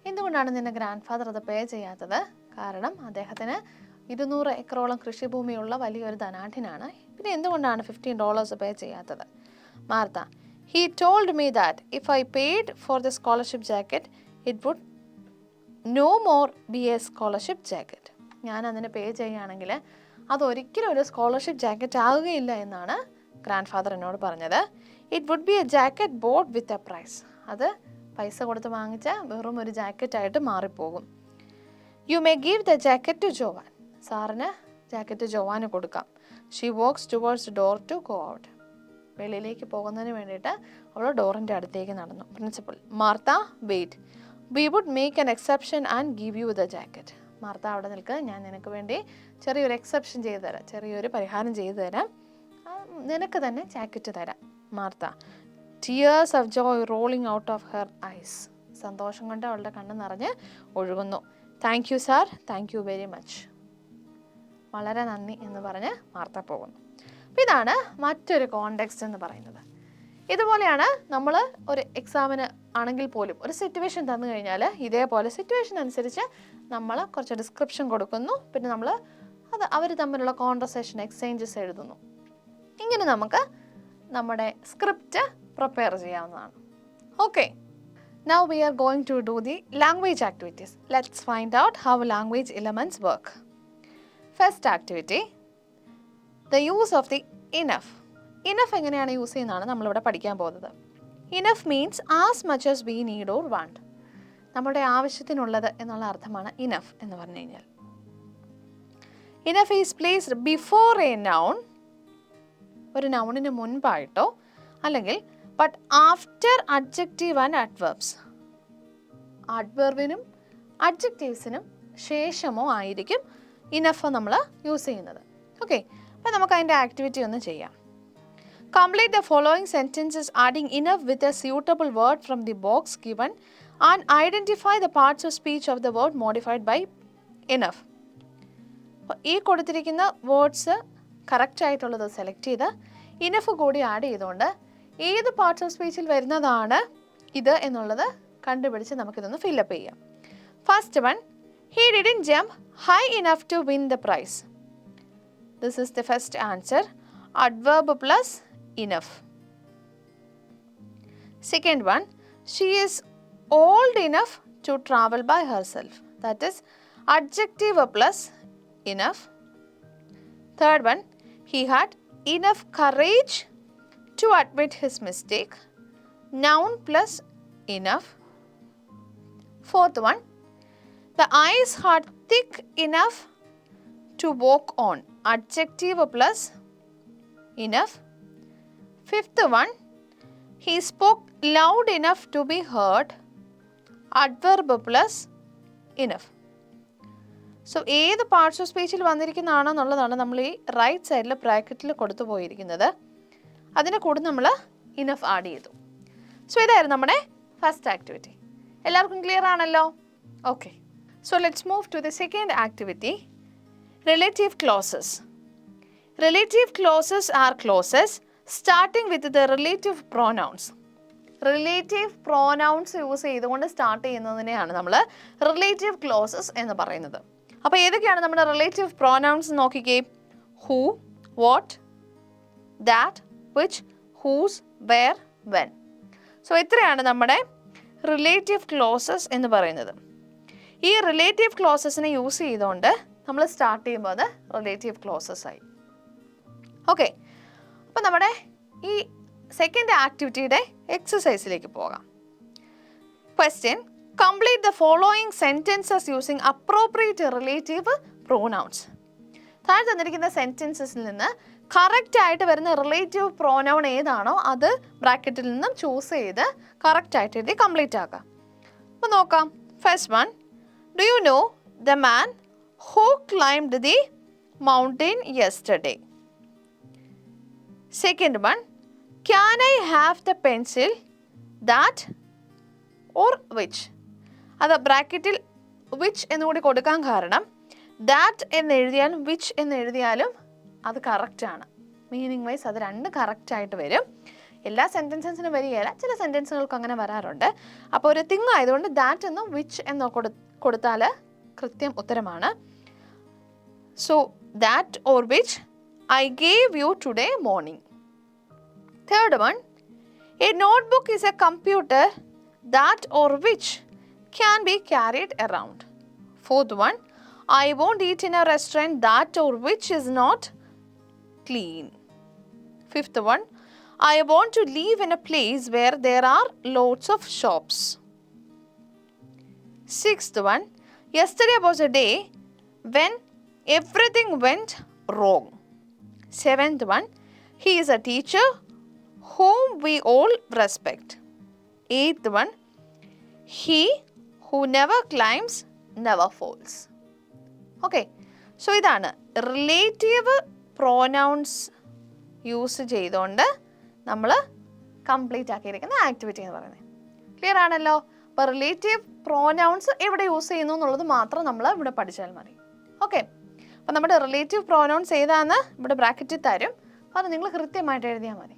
എന്തുകൊണ്ടാണ് നിന്റെ ഗ്രാൻഡ് ഫാദർ അത് പേ ചെയ്യാത്തത്? കാരണം അദ്ദേഹത്തിന് 200 ഏക്കറോളം കൃഷിഭൂമിയുള്ള വലിയൊരു ധനാഢ്യനാണ്. പിന്നെ എന്തുകൊണ്ടാണ് $15 പേ ചെയ്യാത്തത്? Martha, he told me that if I paid for the scholarship jacket it would no more be a scholarship jacket. ഞാൻ അതിന് പേ ചെയ്യുകയാണെങ്കിൽ അതൊരിക്കലും ഒരു സ്കോളർഷിപ്പ് ജാക്കറ്റ് ആവുകയില്ല എന്നാണ് ഗ്രാൻഡ് ഫാദർ എന്നോട് പറഞ്ഞത്. It would be a jacket bought with a price. അത് പൈസ കൊടുത്ത് വാങ്ങിച്ച വെറും ഒരു ജാക്കറ്റായിട്ട് മാറിപ്പോകും. You may give the jacket to Joan. സാറിന് ജാക്കറ്റ് ജോവാന് കൊടുക്കാം. She walks towards door to go out. വെളിയിലേക്ക് പോകുന്നതിന് വേണ്ടിയിട്ട് അവൾ ഡോറിൻ്റെ അടുത്തേക്ക് നടന്നു. Principal, Martha wait, we would make an exception and give you the jacket. Martha അവിടെ നിൽക്ക്, ഞാൻ നിനക്ക് വേണ്ടി ചെറിയൊരു എക്സെപ്ഷൻ ചെയ്തു തരാം, ചെറിയൊരു പരിഹാരം ചെയ്തു തരാം, നിനക്ക് തന്നെ ജാക്കറ്റ് തരാം. Martha, tears of Joy rolling out of her ice. സന്തോഷം കൊണ്ട് അവളുടെ കണ്ണ് നിറഞ്ഞ് ഒഴുകുന്നു. Thank you sir, thank you very much. വളരെ നന്ദി എന്ന് പറഞ്ഞ് മാർത്ത പോകുന്നു. അപ്പം ഇതാണ് മറ്റൊരു കോണ്ടെക്സ്റ്റ് എന്ന് പറയുന്നത്. ഇതുപോലെയാണ് നമ്മൾ ഒരു എക്സാമിന് ആണെങ്കിൽ പോലും ഒരു സിറ്റുവേഷൻ തന്നു കഴിഞ്ഞാൽ ഇതേപോലെ സിറ്റുവേഷൻ അനുസരിച്ച് നമ്മൾ കുറച്ച് ഡിസ്ക്രിപ്ഷൻ കൊടുക്കുന്നു, പിന്നെ നമ്മൾ അവർ തമ്മിലുള്ള കോൺവെർസേഷൻ എക്സ്ചേഞ്ചസ് എഴുതുന്നു. ഇങ്ങനെ നമുക്ക് നമ്മുടെ സ്ക്രിപ്റ്റ് പ്രിപ്പയർ ചെയ്യാവുന്നതാണ്. Okay, now we are going to do the language activities. Let's find out how language elements work. First activity, the use of the enough. Enough എങ്ങനെയാണ് യൂസ് ചെയ്യുന്നതാണ് നമ്മളിവിടെ പഠിക്കാൻ പോകുന്നത്. Enough means as much as we need or want. നമ്മുടെ ആവശ്യത്തിനുള്ളത് എന്നുള്ള അർത്ഥമാണ് enough എന്ന് പറഞ്ഞു കഴിഞ്ഞാൽ. Enough is placed before a noun, ഒരു നൗണിന് മുൻപായിട്ടോ അല്ലെങ്കിൽ but after adjective and adverbs. അഡ്വർബിനും അഡ്ജക്റ്റീവ്സിനും ശേഷമോ ആയിരിക്കും ഇനഫ് നമ്മൾ യൂസ് ചെയ്യുന്നത്. ഓക്കെ, അപ്പോൾ നമുക്ക് അതിൻ്റെ ആക്ടിവിറ്റി ഒന്ന് ചെയ്യാം. Complete the following sentences adding enough with a suitable word from the box given and identify the parts of speech of the word modified by enough. അപ്പോൾ ഈ കൊടുത്തിരിക്കുന്ന വേർഡ്സ് കറക്റ്റ് ആയിട്ടുള്ളത് സെലക്ട് ചെയ്ത് ഇനഫ് കൂടി add ചെയ്തുകൊണ്ട് ഏത് parts of സ്പീച്ചിൽ വരുന്നതാണ് ഇത് എന്നുള്ളത് കണ്ടുപിടിച്ച് നമുക്കിതൊന്ന് ഫില്ലപ്പ് ചെയ്യാം. First one, he didn't jump high enough to win the prize. This is the first answer. Adverb plus enough. Second one, she is old enough to travel by herself. That is adjective plus enough. Third one, he had enough courage to admit his mistake. Noun plus enough. Fourth one, the ice had thick enough to walk on. Adjective plus enough. Fifth one, he spoke loud enough to be heard. Adverb plus enough. So ഏത് parts of സ്പീച്ചിൽ വന്നിരിക്കുന്നതാണോ എന്നുള്ളതാണ് നമ്മൾ ഈ right സൈഡിൽ ബ്രാക്കറ്റിൽ കൊടുത്തു പോയിരിക്കുന്നത്. അതിനെ കൂടെ നമ്മൾ ഇനഫ് ആഡ് ചെയ്തു. സോ ഇതായിരുന്നു നമ്മുടെ ഫസ്റ്റ് ആക്ടിവിറ്റി. എല്ലാവർക്കും ക്ലിയർ ആണല്ലോ? Okay, so let's move to the second activity, relative clauses. Relative clauses are clauses starting with the relative pronouns. Relative pronouns use ചെയ്തുകൊണ്ട് സ്റ്റാർട്ട് ചെയ്യുന്നതിനെയാണ് നമ്മൾ റിലേറ്റീവ് ക്ലോസസ് എന്ന് പറയുന്നത്. അപ്പോൾ ഏതൊക്കെയാണ് നമ്മുടെ റിലേറ്റീവ് പ്രോനൗൺസ് നോക്കിക്കേ. Who, what, that, which, whose, where, when. So ഇത്രയാണ് നമ്മുടെ റിലേറ്റീവ് ക്ലോസസ് എന്ന് പറയുന്നത്. ഈ റിലേറ്റീവ് ക്ലോസസിനെ യൂസ് ചെയ്തുകൊണ്ട് നമ്മൾ സ്റ്റാർട്ട് ചെയ്യുമ്പോൾ അത് റിലേറ്റീവ് ക്ലോസസ് ആയി. ഓക്കെ, അപ്പോൾ നമ്മുടെ ഈ സെക്കൻഡ് ആക്ടിവിറ്റിയുടെ എക്സസൈസിലേക്ക് പോകാം. Question, complete the following sentences using appropriate relative pronouns. താഴെ തന്നിരിക്കുന്ന സെൻറ്റൻസസിൽ നിന്ന് കറക്റ്റ് ആയിട്ട് വരുന്ന റിലേറ്റീവ് പ്രോനൗൺ ഏതാണോ അത് ബ്രാക്കറ്റിൽ നിന്നും ചൂസ് ചെയ്ത് കറക്റ്റ് ആയിട്ട് എഴുതി കംപ്ലീറ്റ് ആക്കാം. അപ്പോൾ നോക്കാം. First one, do you know the man who climbed the mountain yesterday. Second one, can I have the pencil that or which. അത് ബ്രാക്കറ്റിൽ വിച്ച് എന്നുകൂടി കൊടുക്കാൻ കാരണം ദാറ്റ് എന്ന് എഴുതിയാലും വിച്ച് എന്ന് എഴുതിയാലും അത് കറക്റ്റാണ്. മീനിങ് വൈസ് അത് രണ്ട് കറക്റ്റായിട്ട് വരും. എല്ലാ സെൻറ്റൻസസിനും വരികയില്ല, ചില സെൻറ്റൻസുകൾക്ക് അങ്ങനെ വരാറുണ്ട്. അപ്പോൾ ഒരു തിങ് ആയതുകൊണ്ട് ദാറ്റ് എന്നോ വിച്ച് എന്നോ കൊടുത്താൽ കൃത്യം ഉത്തരമാണ്. So that or which I gave you today morning. Third one, A notebook is A computer that or which can be carried around. Fourth one, I won't eat in a restaurant that or which is not clean. Fifth one, I want to live in a place where there are lots of shops. Sixth one, yesterday was a day when everything went wrong. Seventh one, he is a teacher whom we all respect. Eighth one, he who never climbs never falls. Okay, so ഇതാണ് relative pronouns use ചെയ്തുകൊണ്ട് നമ്മൾ complete ആക്കിയിരിക്കുന്ന activity എന്ന് പറയുന്നത്. Clear ആണല്ലോ? അപ്പോൾ relative pronouns എവിടെ use ചെയ്യുന്നു എന്നുള്ളത് മാത്രം നമ്മൾ ഇവിടെ പഠിച്ചാൽ മതി. ഓക്കെ, അപ്പോൾ നമ്മുടെ റിലേറ്റീവ് പ്രോനൗൺസ് ഏതാണെന്ന് ഇവിടെ ബ്രാക്കറ്റിൽ തരും. അപ്പോൾ അത് നിങ്ങൾ കൃത്യമായിട്ട് എഴുതിയാൽ മതി.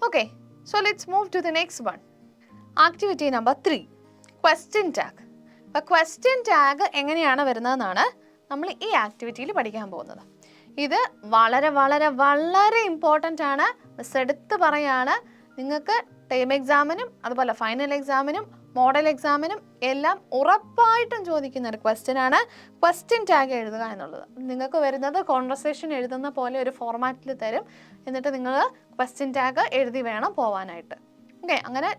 Okay, so let's move to the next one. Activity number 3, question tag. അപ്പോൾ ക്വസ്റ്റ്യൻ ടാഗ് എങ്ങനെയാണ് വരുന്നതെന്നാണ് നമ്മൾ ഈ ആക്ടിവിറ്റിയിൽ പഠിക്കാൻ പോകുന്നത്. ഇത് വളരെ വളരെ വളരെ ഇമ്പോർട്ടൻ്റ് ആണ്. മിസ് എടുത്ത് പറയാണ്, നിങ്ങൾക്ക് ടേം എക്സാമിനും അതുപോലെ ഫൈനൽ എക്സാമിനും മോഡൽ എക്സാമിനും എല്ലാം ഉറപ്പായിട്ടും ചോദിക്കുന്ന ഒരു ക്വസ്റ്റ്യൻ ആണ് ക്വസ്റ്റ്യൻ ടാഗ് എഴുതുക എന്നുള്ളത്. നിങ്ങൾക്ക് വരുന്നത് കോൺവെർസേഷൻ എഴുതുന്ന പോലെ ഒരു ഫോർമാറ്റിൽ തരും. എന്നിട്ട് നിങ്ങൾ ക്വസ്റ്റ്യൻ ടാഗ് എഴുതി വേണം പോവാനായിട്ട്. ഓക്കെ, അങ്ങനെ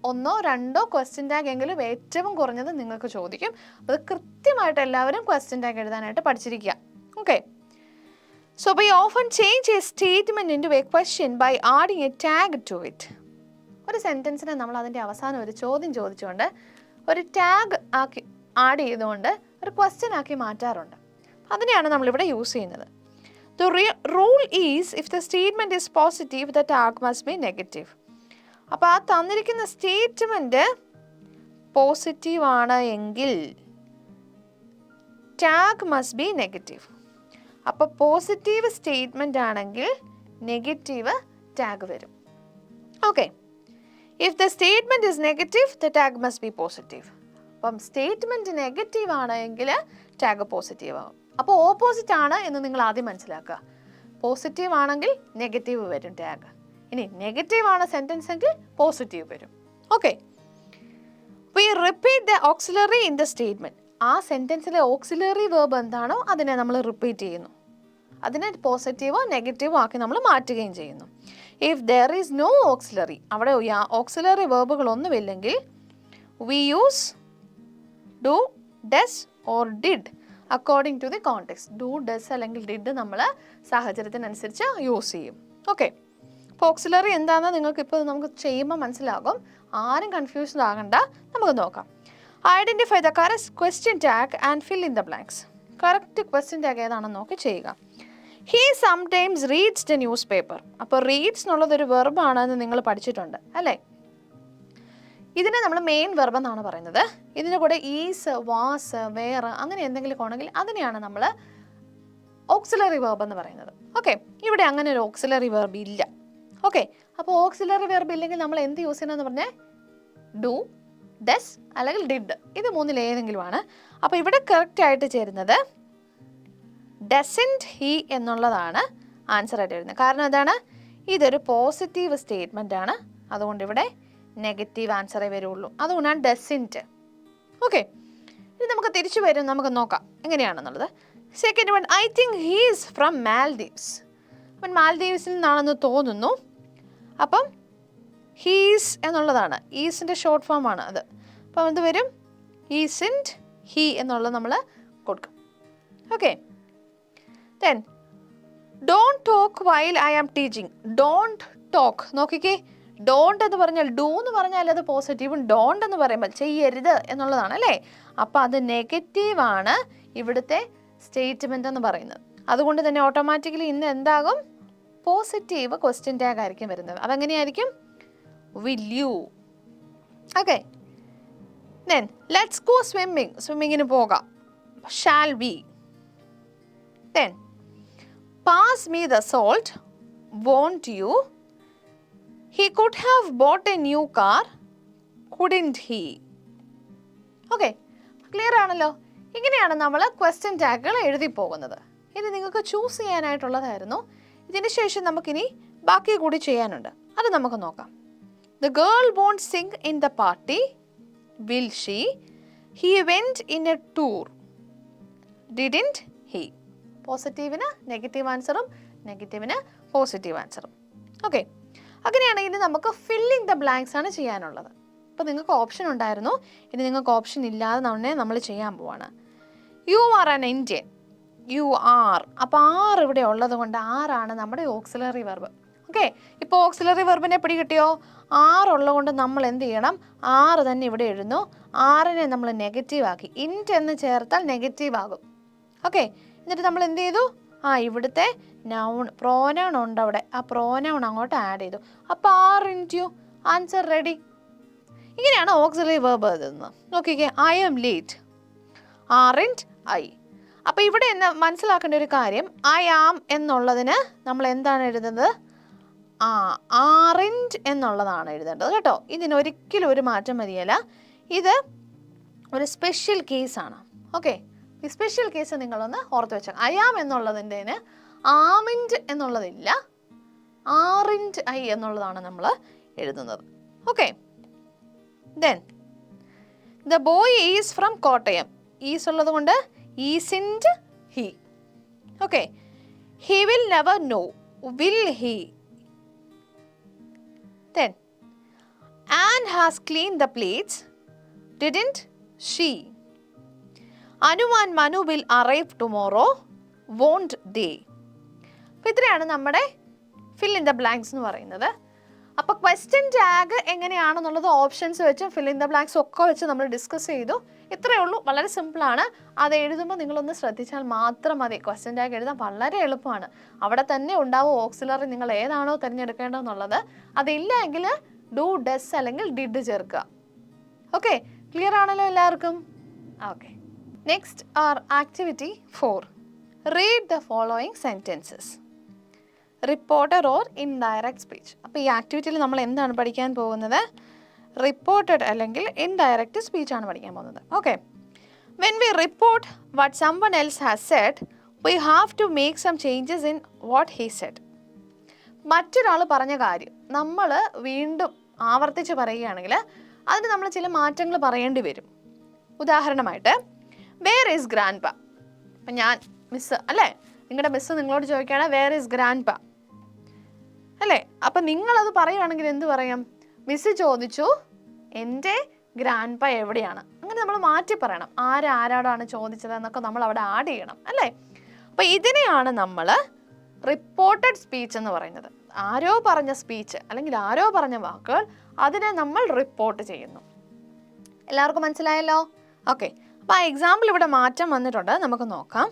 1 or 2 ക്വസ്റ്റ്യൻ ടാഗ് എങ്കിലും ഏറ്റവും കുറഞ്ഞത് നിങ്ങൾക്ക് ചോദിക്കും. അത് കൃത്യമായിട്ട് എല്ലാവരും ക്വസ്റ്റ്യൻ ടാഗ് എഴുതാനായിട്ട് പഠിച്ചിരിക്കുക. Okay, so we often change a statement into a question by adding a tag to it. ഒരു സെൻറ്റൻസിനെ നമ്മൾ അതിൻ്റെ അവസാനം ഒരു ചോദ്യം ചോദിച്ചുകൊണ്ട് ഒരു ടാഗ് ആക്കി ആഡ് ചെയ്തുകൊണ്ട് ഒരു ക്വസ്റ്റ്യൻ ആക്കി മാറ്റാറുണ്ട്. അതിനെയാണ് നമ്മളിവിടെ യൂസ് ചെയ്യുന്നത്. The rule is if the statement is positive, the tag must be negative. അപ്പോൾ ആ തന്നിരിക്കുന്ന സ്റ്റേറ്റ്മെൻറ്റ് പോസിറ്റീവ് ആണ് എങ്കിൽ ടാഗ് മസ്റ്റ് ബി നെഗറ്റീവ്. അപ്പോൾ പോസിറ്റീവ് സ്റ്റേറ്റ്മെൻ്റ് ആണെങ്കിൽ നെഗറ്റീവ് ടാഗ് വരും. Okay, if the statement is negative the tag must be positive. അപ്പം statement negative ആണ് എങ്കിൽ ടാഗ് പോസിറ്റീവ് ആകും. അപ്പോൾ ഓപ്പോസിറ്റ് ആണ് എന്ന് നിങ്ങൾ ആദ്യം മനസ്സിലാക്കുക. പോസിറ്റീവ് ആണെങ്കിൽ നെഗറ്റീവ് വരും ടാഗ്. ഇനി നെഗറ്റീവ് ആണ് സെൻറ്റൻസ് എങ്കിൽ പോസിറ്റീവ് വരും. Okay, we repeat the auxiliary in the statement. ആ സെൻറ്റൻസിലെ ഓക്സിലറി വേർബ് എന്താണോ അതിനെ നമ്മൾ റിപ്പീറ്റ് ചെയ്യുന്നു. അതിനെ പോസിറ്റീവോ നെഗറ്റീവോ ആക്കി നമ്മൾ മാറ്റുകയും ചെയ്യുന്നു. If there is no auxiliary, അവിടെ ഓക്സിലറി വേർബുകളൊന്നുമില്ലെങ്കിൽ we use do, does or did according to the context. Do, does അല്ലെങ്കിൽ ഡിഡ് നമ്മൾ സാഹചര്യത്തിനനുസരിച്ച് യൂസ് ചെയ്യും. ഓക്കെ, അപ്പോൾ ഓക്സിലറി എന്താണെന്ന് നിങ്ങൾക്ക് ഇപ്പോൾ നമുക്ക് ചെയ്യുമ്പോൾ മനസ്സിലാകും. ആരും കൺഫ്യൂസ്ഡ് ആകണ്ട. നമുക്ക് നോക്കാം. Identify the correct question tag and fill in the blanks. Correct question tag ഏതാണെന്ന് നോക്കി ചെയ്യുക. He sometimes reads the newspaper. അപ്പോൾ റീഡ്സ് എന്നുള്ളതൊരു വെർബാണെന്ന് നിങ്ങൾ പഠിച്ചിട്ടുണ്ട് അല്ലേ? ഇതിനെ നമ്മൾ മെയിൻ വെർബ് എന്നാണ് പറയുന്നത്. ഇതിൻ്റെ കൂടെ ഈസ്, വാസ്, വേർ അങ്ങനെ എന്തെങ്കിലും ആണെങ്കിൽ അതിനെയാണ് നമ്മൾ ഓക്സിലറി വെർബ് എന്ന് പറയുന്നത്. ഓക്കെ, ഇവിടെ അങ്ങനെ ഒരു ഓക്സിലറി വെർബ് ഇല്ല. ഓക്കെ, അപ്പോൾ ഓക്സിലറി വെർബ് ഇല്ലെങ്കിൽ നമ്മൾ എന്ത് യൂസ് ചെയ്യണമെന്ന് പറഞ്ഞാൽ ഡു, ഡസ് അല്ലെങ്കിൽ ഡിഡ്, ഇത് മൂന്നിൽ ഏതെങ്കിലും ആണ്. അപ്പോൾ ഇവിടെ കറക്റ്റ് ആയിട്ട് ചേരുന്നത് ഡസൻറ്റ് ഹി എന്നുള്ളതാണ് ആൻസർ ആയിട്ട് വരുന്നത്. കാരണം എന്താണ്? ഇതൊരു പോസിറ്റീവ് സ്റ്റേറ്റ്മെൻ്റ് ആണ്. അതുകൊണ്ട് ഇവിടെ നെഗറ്റീവ് ആൻസറേ വരുള്ളൂ. അതുകൊണ്ടാണ് ഡസൻറ്റ്. ഓക്കെ, ഇനി നമുക്ക് തിരിച്ചു വരും, നമുക്ക് നോക്കാം എങ്ങനെയാണെന്നുള്ളത്. Second one, I think he is from Maldives. അവൻ മാൽദീവ്സിൽ നിന്നാണെന്ന് തോന്നുന്നു. അപ്പം ഹീസ് എന്നുള്ളതാണ്, ഈസിൻ്റെ ഷോർട്ട് ഫോം ആണ് അത്. അപ്പം എന്ത് വരും? ഈസിൻറ്റ് ഹീ എന്നുള്ളത് നമ്മൾ കൊടുക്കും. Okay, then don't talk while I am teaching. Don't talk, നോക്കിക്കേ, ഡോണ്ട് എന്ന് പറഞ്ഞാൽ ഡൂ എന്ന് പറഞ്ഞാൽ അത് പോസിറ്റീവും, ഡോണ്ട് എന്ന് പറയുമ്പോൾ ചെയ്യരുത് എന്നുള്ളതാണ് അല്ലേ? അപ്പോൾ അത് നെഗറ്റീവാണ് ഇവിടുത്തെ സ്റ്റേറ്റ്മെൻ്റ് എന്ന് പറയുന്നത്. അതുകൊണ്ട് തന്നെ ഓട്ടോമാറ്റിക്കലി ഇന്ന് എന്താകും? പോസിറ്റീവ് ക്വസ്റ്റ്യൻ ടാഗ് ആയിരിക്കും വരുന്നത്. അതെങ്ങനെയായിരിക്കും? Will you. Okay, then let's go swimming. സ്വിമ്മിങ്ങിന് പോകാം. Shall we. Then pass me the salt. Won't you. He could have bought a new car, couldn't he? Okay, clear ആണല്ലോ? ഇങ്ങനെയാണ് നമ്മൾ ക്വസ്റ്റ്യൻ ടാഗുകൾ എഴുതി പോകുന്നത്. ഇത് നിങ്ങൾക്ക് ചൂസ് ചെയ്യാനായിട്ടുള്ളതായിരുന്നു. ഇതിന് ശേഷം നമുക്കിനി ബാക്കി കൂടി ചെയ്യാനുണ്ട്. അത് നമുക്ക് നോക്കാം. The girl won't sing in the party, will she? He went in a tour, didn't he? പോസിറ്റീവിന് നെഗറ്റീവ് ആൻസറും നെഗറ്റീവിന് പോസിറ്റീവ് ആൻസറും. ഓക്കെ, അങ്ങനെയാണെങ്കിൽ നമുക്ക് ഫില്ലിംഗ് ദ ബ്ലാങ്ക്സ് ആണ് ചെയ്യാനുള്ളത്. അപ്പോൾ നിങ്ങൾക്ക് ഓപ്ഷൻ ഉണ്ടായിരുന്നു, ഇനി നിങ്ങൾക്ക് ഓപ്ഷൻ ഇല്ലാതെ നമ്മൾ ചെയ്യാൻ പോവാണ്. You are an Indian, you are. അപ്പോൾ ആർ ഇവിടെ ഉള്ളത് കൊണ്ട് ആറാണ് നമ്മുടെ ഓക്സിലറി വെർബ്. ഓക്കെ, ഇപ്പോൾ ഓക്സിലറി വെർബിനെ പിടികിട്ടിയോ? ആറുള്ളത് കൊണ്ട് നമ്മൾ എന്ത് ചെയ്യണം? ആറ് തന്നെ ഇവിടെ എഴുതുന്നു. ആറിനെ നമ്മൾ നെഗറ്റീവ് ആക്കി, ഇൻറ്റ് എന്ന് ചേർത്താൽ നെഗറ്റീവ് ആകും. ഓക്കെ, എന്നിട്ട് നമ്മൾ എന്ത് ചെയ്തു? ഇവിടുത്തെ നൗൺ പ്രോനൗൺ ഉണ്ട് അവിടെ, ആ പ്രോനൗൺ അങ്ങോട്ട് ആഡ് ചെയ്തു. അപ്പോൾ are into you, answer ready. ഇങ്ങനെയാണ് ഓക്സിലറി വെർബ് എഴുതുന്നത്. നോക്കിക്കേ, I am late, aren't I. അപ്പോൾ ഇവിടെ മനസ്സിലാക്കേണ്ട ഒരു കാര്യം, ഐ ആം എന്നുള്ളതിന് നമ്മൾ എന്താണ് എഴുതുന്നത്? ആറിൻറ്റ് എന്നുള്ളതാണ് എഴുതേണ്ടത് കേട്ടോ. ഇതിനൊരിക്കലും ഒരു മാറ്റം വരികയില്ല. ഇത് ഒരു സ്പെഷ്യൽ കേസാണ്. ഓക്കെ, ഈ സ്പെഷ്യൽ കേസ് നിങ്ങളൊന്ന് ഓർത്ത് വെച്ചാൽ, ഐ ആം എന്നുള്ളതിൻ്റെ ആമിൻറ്റ് എന്നുള്ളതില്ല, ആറിൻറ്റ് ഐ എന്നുള്ളതാണ് നമ്മൾ എഴുതുന്നത്. Okay, then the boy is from Kottayam. Is ഉള്ളത് കൊണ്ട് isn't he. Okay, he will never know, will he. Then, Anne has cleaned the plates, didn't she? Anu and Manu will arrive tomorrow, won't they? അപ്പോൾ ഇത്രയാണ് നമ്മുടെ ഫിൽ in the blanks എന്ന് പറയുന്നത്. അപ്പോൾ question tag എങ്ങനെയാണെന്നുള്ളത് options വെച്ചും ഫിൽ in the blanks ഒക്കെ വെച്ച് നമ്മൾ ഡിസ്കസ് ചെയ്തു. ഇത്രയേ ഉള്ളൂ, വളരെ സിമ്പിളാണ്. അത് എഴുതുമ്പോൾ നിങ്ങളൊന്ന് ശ്രദ്ധിച്ചാൽ മാത്രം മതി. ക്വസ്റ്റ്യൻ ടാഗ് എഴുതാൻ വളരെ എളുപ്പമാണ്. അവിടെ തന്നെ ഉണ്ടാവും ഓക്സിലറി നിങ്ങൾ ഏതാണോ തിരഞ്ഞെടുക്കേണ്ടതെന്നുള്ളത്. അതില്ല എങ്കിൽ ഡു, ഡസ് അല്ലെങ്കിൽ ഡിഡ് ചേർക്കുക. ഓക്കെ, ക്ലിയർ ആണല്ലോ എല്ലാവർക്കും? Okay, next are activity 4. Read the following sentences. Reporter or indirect speech. അപ്പോൾ ഈ ആക്ടിവിറ്റിയിൽ നമ്മൾ എന്താണ് പഠിക്കാൻ പോകുന്നത്? റിപ്പോർട്ടഡ് അല്ലെങ്കിൽ ഇൻഡയറക്റ്റ് സ്പീച്ച് ആണ് പഠിക്കാൻ പോകുന്നത്. Okay, when we report what someone else has said, we have to make some changes in what he said. മറ്റൊരാൾ പറഞ്ഞ കാര്യം നമ്മൾ വീണ്ടും ആവർത്തിച്ച് പറയുകയാണെങ്കിൽ അതിന് നമ്മൾ ചില മാറ്റങ്ങൾ പറയേണ്ടി വരും. ഉദാഹരണമായിട്ട്, വേർ ഈസ് ഗ്രാൻഡ് പ. അപ്പം ഞാൻ മിസ്സ് അല്ലേ, നിങ്ങളുടെ മിസ്സ് നിങ്ങളോട് ചോദിക്കുകയാണ് വേർ ഈസ് ഗ്രാൻഡ് പ അല്ലേ. അപ്പം നിങ്ങളത് പറയുകയാണെങ്കിൽ എന്ത് പറയാം? മിസ്സ് ചോദിച്ചു എൻ്റെ ഗ്രാൻഡ് പ എവിടെയാണ്. അങ്ങനെ നമ്മൾ മാറ്റി പറയണം. ആരോടാണ് ചോദിച്ചത് എന്നൊക്കെ നമ്മൾ അവിടെ ആഡ് ചെയ്യണം അല്ലേ. അപ്പോൾ ഇതിനെയാണ് നമ്മൾ റിപ്പോർട്ടഡ് സ്പീച്ച് എന്ന് പറയുന്നത്. ആരോ പറഞ്ഞ സ്പീച്ച് അല്ലെങ്കിൽ ആരോ പറഞ്ഞ വാക്കുകൾ, അതിനെ നമ്മൾ റിപ്പോർട്ട് ചെയ്യുന്നു. എല്ലാവർക്കും മനസ്സിലായല്ലോ? ഓക്കെ, അപ്പോൾ ആ എക്സാമ്പിൾ ഇവിടെ മാറ്റം വന്നിട്ടുണ്ട്, നമുക്ക് നോക്കാം.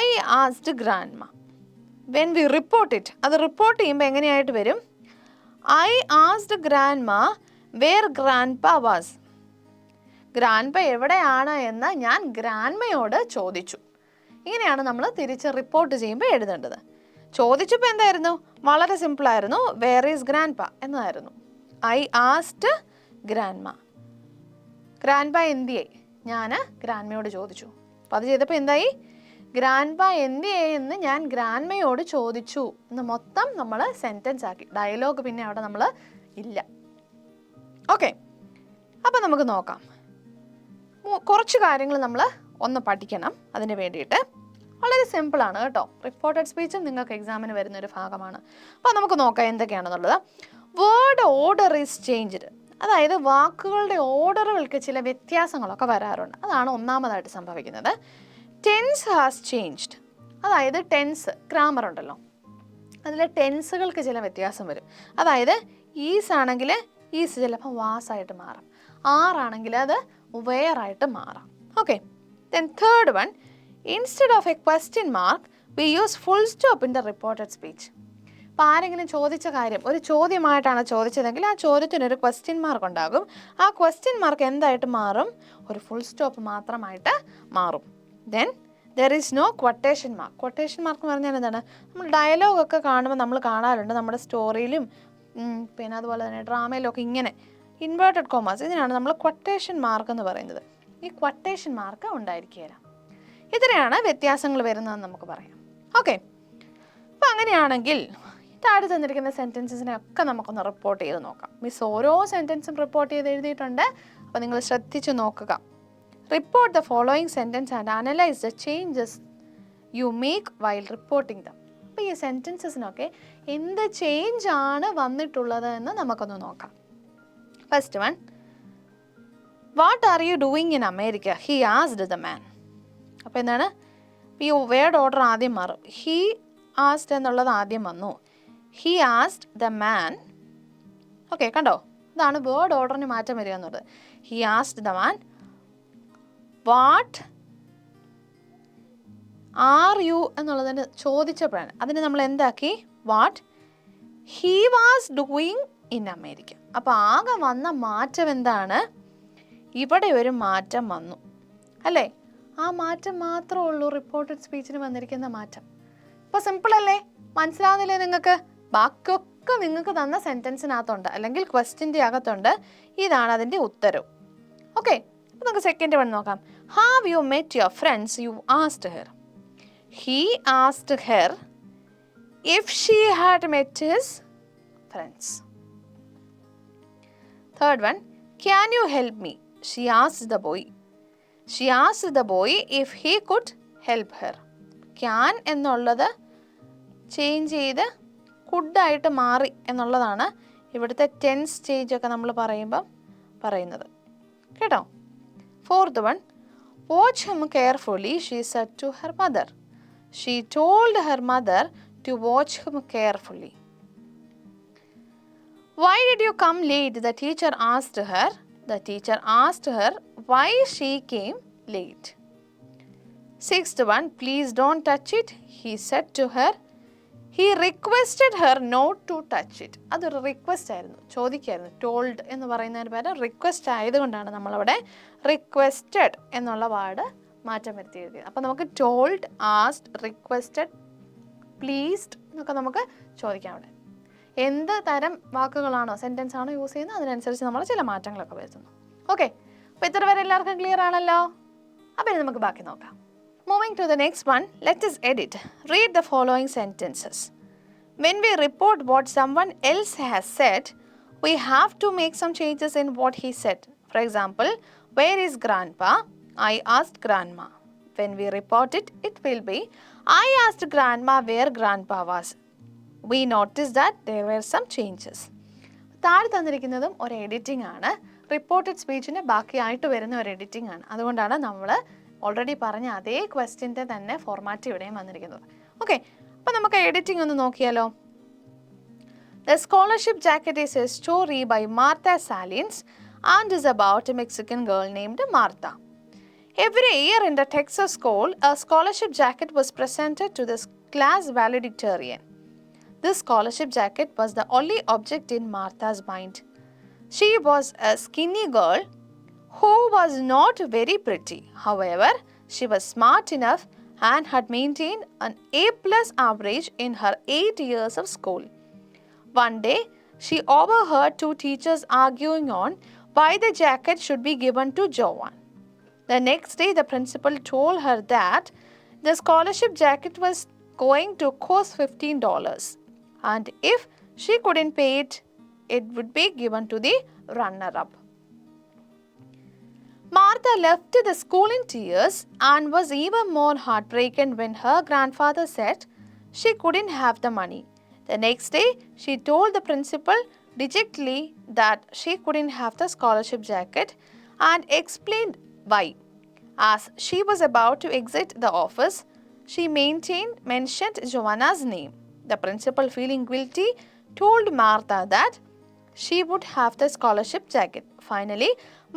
ഐ ആസ്ഡ് ഗ്രാൻഡ് മ. വെൻ വി റിപ്പോർട്ട് ഇറ്റ്, അത് റിപ്പോർട്ട് ചെയ്യുമ്പോൾ എങ്ങനെയായിട്ട് വരും? ഐ ആസ്ഡ് ഗ്രാൻഡ് മ വേർ ഗ്രാൻഡ് പ വാസ്. ഗ്രാൻഡ് പ എവിടെയാണ് എന്ന് ഞാൻ ഗ്രാൻഡ്മയോട് ചോദിച്ചു. ഇങ്ങനെയാണ് നമ്മൾ തിരിച്ച് റിപ്പോർട്ട് ചെയ്യുമ്പോൾ എഴുതേണ്ടത്. ചോദിച്ചപ്പോൾ എന്തായിരുന്നു? വളരെ സിമ്പിളായിരുന്നു, വേർ ഈസ് ഗ്രാൻഡ് പ എന്നതായിരുന്നു. ഐ ആസ്ഡ് ഗ്രാൻഡ് മ. ഗ്രാൻഡ് പ എന്തിയെ ഞാൻ ഗ്രാൻഡ്മയോട് ചോദിച്ചു. അപ്പോൾ അത് ചെയ്തപ്പോൾ എന്തായി? ഗ്രാൻഡ് പ എന്തിയെ എന്ന് ഞാൻ ഗ്രാൻഡ്മയോട് ചോദിച്ചു എന്ന് മൊത്തം നമ്മൾ സെൻറ്റൻസ് ആക്കി. ഡയലോഗ് പിന്നെ അവിടെ നമ്മൾ ഇല്ല. ഓക്കെ, അപ്പോൾ നമുക്ക് നോക്കാം. കുറച്ച് കാര്യങ്ങൾ നമ്മൾ ഒന്ന് പഠിക്കണം. അതിന് വേണ്ടിയിട്ട് വളരെ സിമ്പിളാണ് കേട്ടോ. റിപ്പോർട്ടഡ് സ്പീച്ചും നിങ്ങൾക്ക് എക്സാമിന് വരുന്നൊരു ഭാഗമാണ്. അപ്പോൾ നമുക്ക് നോക്കാം എന്തൊക്കെയാണെന്നുള്ളത്. Word order is changed. അതായത് വാക്കുകളുടെ ഓർഡറുകൾക്ക് ചില വ്യത്യാസങ്ങളൊക്കെ വരാറുണ്ട്. അതാണ് ഒന്നാമതായിട്ട് സംഭവിക്കുന്നത്. Tense has changed. അതായത് ടെൻസ്, ഗ്രാമർ ഉണ്ടല്ലോ, അതിലെ ടെൻസുകൾക്ക് ചില വ്യത്യാസം വരും. അതായത് ഈസ് ആണെങ്കിൽ ഈസ് ചിലപ്പോൾ വാസായിട്ട് മാറാം, ആറാണെങ്കിൽ അത് വെയറായിട്ട് മാറാം. Okay, then third one, instead of A question mark we use full stop in the reported speech. അപ്പോൾ ആരെങ്കിലും ചോദിച്ച കാര്യം ഒരു ചോദ്യമായിട്ടാണ് ചോദിച്ചതെങ്കിൽ ആ ചോദ്യത്തിനൊരു ക്വസ്റ്റ്യൻ മാർക്ക് ഉണ്ടാകും. ആ ക്വസ്റ്റ്യൻ മാർക്ക് എന്തായിട്ട് മാറും? ഒരു ഫുൾ സ്റ്റോപ്പ് മാത്രമായിട്ട് മാറും. Then there is no quotation mark. Quotation mark എന്ന് പറഞ്ഞാൽ എന്താണ്? നമ്മൾ ഡയലോഗൊക്കെ കാണുമ്പോൾ നമ്മൾ കാണാറുണ്ട്, നമ്മുടെ സ്റ്റോറിയിലും പിന്നെ അതുപോലെ തന്നെ ഡ്രാമയിലൊക്കെ ഇങ്ങനെ ഇൻവേർട്ടഡ് കോമേഴ്സ്, ഇതിനാണ് നമ്മൾ ക്വട്ടേഷൻ മാർക്ക് എന്ന് പറയുന്നത്. ഈ ക്വട്ടേഷൻ മാർക്ക് ഉണ്ടായിരിക്കുകയില്ല. ഇതിനെയാണ് വ്യത്യാസങ്ങൾ വരുന്നതെന്ന് നമുക്ക് പറയാം. ഓക്കെ, അപ്പോൾ അങ്ങനെയാണെങ്കിൽ താഴെ തന്നിരിക്കുന്ന സെൻറ്റൻസസിനെ ഒക്കെ നമുക്കൊന്ന് റിപ്പോർട്ട് ചെയ്ത് നോക്കാം. മിസ് ഓരോ സെൻറ്റൻസും റിപ്പോർട്ട് ചെയ്ത് എഴുതിയിട്ടുണ്ട്. അപ്പോൾ നിങ്ങൾ ശ്രദ്ധിച്ച് നോക്കുക. Report the following sentence and analyse the changes you make while reporting dum. അപ്പോൾ ഈ സെൻറ്റൻസസിനൊക്കെ എന്ത് ചേഞ്ച് ആണ് വന്നിട്ടുള്ളത് എന്ന് നമുക്കൊന്ന് നോക്കാം. First one, what are you doing in America, he ആസ്ഡ് the man. അപ്പോൾ എന്താണ്, ഈ വേർഡ് ഓർഡർ ആദ്യം മാറും. ഹി ആസ്ഡ് എന്നുള്ളത് ആദ്യം വന്നു. He ആസ്ഡ് the man. ഓക്കെ, കണ്ടോ, ഇതാണ് വേർഡ് ഓർഡറിന് മാറ്റം വരിക എന്നുള്ളത്. He ആസ്ഡ് the man what are you എന്നുള്ളതിന് ചോദിച്ചപ്പോഴാണ് അതിന് നമ്മൾ എന്താക്കി, what he was doing in America. അപ്പോൾ ആകെ വന്ന മാറ്റം എന്താണ്, ഇവിടെ ഒരു മാറ്റം വന്നു അല്ലേ. ആ മാറ്റം മാത്രമേ ഉള്ളൂ റിപ്പോർട്ടഡ് സ്പീച്ചിന് വന്നിരിക്കുന്ന മാറ്റം. ഇപ്പോൾ സിമ്പിൾ അല്ലേ, മനസ്സിലാവുന്നില്ലേ നിങ്ങൾക്ക്? ബാക്കിയൊക്കെ നിങ്ങൾക്ക് തന്ന സെൻറ്റൻസിനകത്തുണ്ട് അല്ലെങ്കിൽ ക്വസ്റ്റ്യൻ്റെ അകത്തുണ്ട്. ഇതാണ് അതിൻ്റെ ഉത്തരവ്. ഓക്കെ, അപ്പോൾ നമുക്ക് സെക്കൻഡ് വൺ നോക്കാം. Have you met your friends, you asked her. He asked her if she had met his friends. Third one, can you help me, she asked the boy. She asked the boy if he could help her. Can എന്നുള്ളത് change ചെയ്ത് കുഡായിട്ട് മാറി എന്നുള്ളതാണ് ഇവിടുത്തെ tense stage ഒക്കെ നമ്മൾ പറയുന്നത് കേട്ടോ. Fourth one, watch him carefully, she said to her mother. She told her mother to watch him carefully. Why did you come late, the teacher asked her. The teacher asked her why she came late. Sixth one, please don't touch it, he said to her. He requested her not to touch it. അതൊരു request ആയിരുന്നു, ചോദിക്കായിരുന്നു. Told എന്ന് പറയുന്നതിന് പകരം request ആയതുകൊണ്ടാണ് നമ്മളവിടെ requested എന്നുള്ള ward മാറ്റം വരുത്തി എഴുതിയത്. അപ്പോൾ നമുക്ക് ടോൾഡ്, ആസ്ഡ്, റിക്വസ്റ്റഡ്, പ്ലീസ്ഡ് എന്നൊക്കെ നമുക്ക് ചോദിക്കാം. അവിടെ എന്ത് തരം വാക്കുകളാണോ സെൻറ്റൻസ് ആണോ യൂസ് ചെയ്യുന്നത് അതിനനുസരിച്ച് നമ്മൾ ചില മാറ്റങ്ങളൊക്കെ വരുത്തുന്നു. ഓക്കെ, അപ്പോൾ ഇത്ര വരെ എല്ലാവർക്കും ക്ലിയർ ആണല്ലോ. അപ്പോൾ ഇനി നമുക്ക് ബാക്കി നോക്കാം. Moving to the next one, let us edit. Read the following sentences. When we report what someone else has said, we have to make some changes in what he said. For example, where is grandpa? I asked grandma. When we report it, it will be, I asked grandma where grandpa was. We noticed that there were some changes. താഴെ തന്നിരിക്കുന്നതും ഒരു editing ആണ്. Reported സ്പീച്ചിന് ബാക്കിയായിട്ട് വരുന്ന ഒരു editing ആണ്. അതുകൊണ്ടാണ് നമ്മൾ already പറഞ്ഞ അതേ ക്വസ്റ്റ്യൻ്റെ തന്നെ ഫോർമാറ്റ് ഇവിടെയും വന്നിരിക്കുന്നത്. ഓക്കെ, അപ്പോൾ നമുക്ക് എഡിറ്റിംഗ് ഒന്ന് നോക്കിയാലോ. The scholarship jacket is a story by Martha Salinas and is about a Mexican girl named Martha. Every year in the Texas school, a scholarship jacket was presented to the class valedictorian. This scholarship jacket was the only object in Martha's mind. She was a skinny girl who was not very pretty. However, she was smart enough and had maintained an A+ average in her 8 years of school. One day, she overheard two teachers arguing on why the jacket should be given to Joanne. The next day, the principal told her that the scholarship jacket was going to cost $15. And if she couldn't pay it, it would be given to the runner-up. Martha left the school in tears and was even more heartbroken when her grandfather said she couldn't have the money. The next day, she told the principal dejectedly that she couldn't have the scholarship jacket and explained why. As she was about to exit the office, she mentioned Joanna's name. The principal, feeling guilty, told Martha that she would have the scholarship jacket. Finally,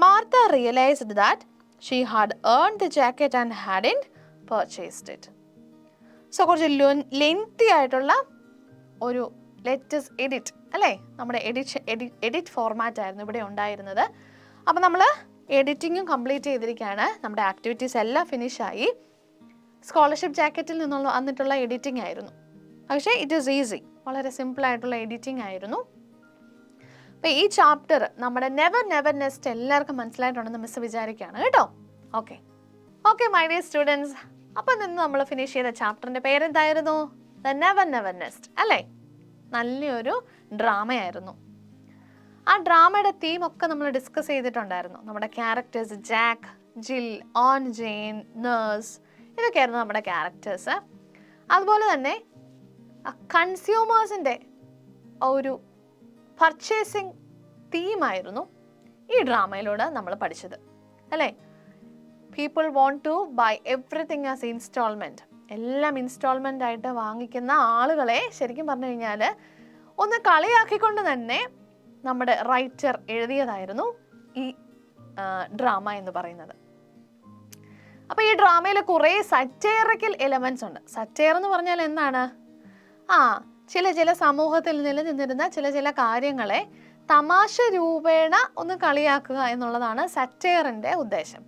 Martha realized that she had earned the jacket and hadn't purchased it. So, കുറച്ച് lengthy ആയിട്ടുള്ള ഒരു let's edit അല്ലേ, നമ്മുടെ edit format ആയിരുന്നു ഇവിടെ ഉണ്ടായിരുന്നത്. അപ്പോൾ നമ്മൾ എഡിറ്റിങ്ങും കംപ്ലീറ്റ് ചെയ്തിരിക്കുകയാണ്. നമ്മുടെ ആക്ടിവിറ്റീസ് എല്ലാം ഫിനിഷായി. സ്കോളർഷിപ്പ് ജാക്കറ്റിൽ നിന്നുള്ള വന്നിട്ടുള്ള എഡിറ്റിംഗ് ആയിരുന്നു. പക്ഷേ ഇറ്റ് ഈസ് ഈസി, വളരെ സിമ്പിളായിട്ടുള്ള എഡിറ്റിംഗ് ആയിരുന്നു. അപ്പോൾ ഈ ചാപ്റ്റർ നമ്മുടെ നെവർ നെസ്റ്റ് എല്ലാവർക്കും മനസ്സിലായിട്ടുണ്ടെന്ന് മിസ് വിചാരിക്കുകയാണ് കേട്ടോ. ഓക്കെ മൈ ഡിയർ സ്റ്റുഡൻസ്, അപ്പോൾ നിന്ന് നമ്മൾ ഫിനിഷ് ചെയ്ത ചാപ്റ്ററിൻ്റെ പേരെന്തായിരുന്നു? ദ നെവർ നെസ്റ്റ് അല്ലേ. നല്ലൊരു ഡ്രാമയായിരുന്നു. ആ ഡ്രാമയുടെ തീമൊക്കെ നമ്മൾ ഡിസ്കസ് ചെയ്തിട്ടുണ്ടായിരുന്നു. നമ്മുടെ characters Jack, Jill, on Jane, nurse, ഇതൊക്കെയായിരുന്നു നമ്മുടെ ക്യാരക്ടേഴ്സ്. അതുപോലെ തന്നെ കൺസ്യൂമേഴ്സിൻ്റെ ഒരു പർച്ചേസിങ് തീമായിരുന്നു ഈ ഡ്രാമയിലൂടെ നമ്മൾ പഠിച്ചത് അല്ലേ. People want to buy everything as instalment, എല്ലാം ഇൻസ്റ്റാൾമെൻ്റ് ആയിട്ട് വാങ്ങിക്കുന്ന ആളുകളെ ശരിക്കും പറഞ്ഞു കഴിഞ്ഞാൽ ഒന്ന് കളിയാക്കിക്കൊണ്ട് തന്നെ നമ്മുടെ റൈറ്റർ എഴുതിയതായിരുന്നു ഈ ഡ്രാമ എന്ന് പറയുന്നത്. അപ്പോൾ ഈ ഡ്രാമയിൽ കുറേ സറ്റൈറിക്കൽ എലമെൻറ്റ്സ് ഉണ്ട്. സറ്റൈർ എന്ന് പറഞ്ഞാൽ എന്താണ്? ചില സമൂഹത്തിൽ നിലനിന്നിരുന്ന ചില കാര്യങ്ങളെ തമാശ രൂപേണ ഒന്ന് കളിയാക്കുക എന്നുള്ളതാണ് സറ്റൈറിൻ്റെ ഉദ്ദേശം.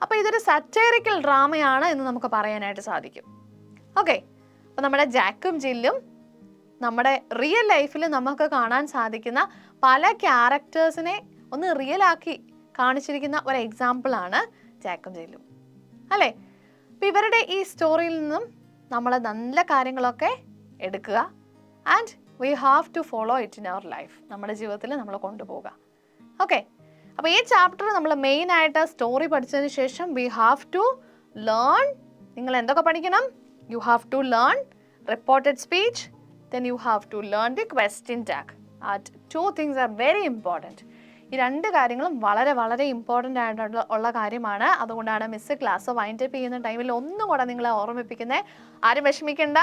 അപ്പോൾ ഇതൊരു സറ്റൈറിക്കൽ ഡ്രാമയാണ് എന്ന് നമുക്ക് പറയാനായിട്ട് സാധിക്കും. ഓക്കെ, അപ്പോൾ നമ്മുടെ ജാക്കും ജില്ലും നമ്മുടെ റിയൽ ലൈഫിൽ നമുക്ക് കാണാൻ സാധിക്കുന്ന പല ക്യാരക്ടേഴ്സിനെ ഒന്ന് റിയലാക്കി കാണിച്ചിരിക്കുന്ന ഒരു എക്സാമ്പിളാണ് ജാക്കും ജില്ലും അല്ലേ. അപ്പോൾ ഇവരുടെ ഈ സ്റ്റോറിയിൽ നിന്നും നമ്മൾ നല്ല കാര്യങ്ങളൊക്കെ എടുക്കുക and we have to follow it in our life, നമ്മുടെ ജീവിതത്തിൽ നമ്മൾ കൊണ്ടുപോകുക. ഓക്കെ, അപ്പോൾ ഈ ചാപ്റ്റർ നമ്മൾ മെയിനായിട്ട് സ്റ്റോറി പഠിച്ചതിന് ശേഷം വി ഹാവ് ടു ലേൺ. നിങ്ങൾ എന്തൊക്കെ പഠിക്കണം? You have to learn reported speech, then you have to learn the question tag. That two things are very important. ഈ രണ്ട് കാര്യങ്ങളും വളരെ വളരെ ഇമ്പോർട്ടൻ്റ് ആയിട്ടുള്ള കാര്യമാണ്. അതുകൊണ്ടാണ് മിസ് ക്ലാസ് വൈൻഡ് അപ്പ് ചെയ്യുന്ന ടൈമിൽ ഒന്നും കൂടെ നിങ്ങളെ ഓർമ്മിപ്പിക്കുന്നത്. ആരും വിഷമിക്കേണ്ട,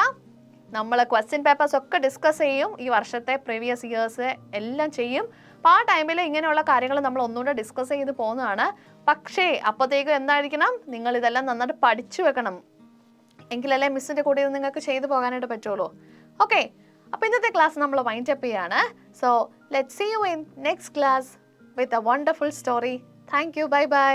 നമ്മൾ ക്വസ്റ്റ്യൻ പേപ്പേഴ്സ് ഒക്കെ ഡിസ്കസ് ചെയ്യും, ഈ വർഷത്തെ പ്രീവിയസ് ഇയേഴ്സ് എല്ലാം ചെയ്യും. അപ്പോൾ ആ ടൈമിൽ ഇങ്ങനെയുള്ള കാര്യങ്ങൾ നമ്മൾ ഒന്നുകൂടെ ഡിസ്കസ് ചെയ്ത് പോകുന്നതാണ്. പക്ഷേ അപ്പോഴത്തേക്കും എന്തായിരിക്കണം, നിങ്ങൾ ഇതെല്ലാം നന്നായിട്ട് പഠിച്ചു വെക്കണം, എങ്കിലല്ലേ മിസ്സിൻ്റെ കൂടെ ഇത് നിങ്ങൾക്ക് ചെയ്തു പോകാനായിട്ട് പറ്റുള്ളൂ. ഓക്കെ, അപ്പോൾ ഇന്നത്തെ ക്ലാസ് നമ്മൾ വൈൻഡ് അപ്പ് ചെയ്യാണ്. So let's see you in next class with a wonderful story. Thank you, bye by.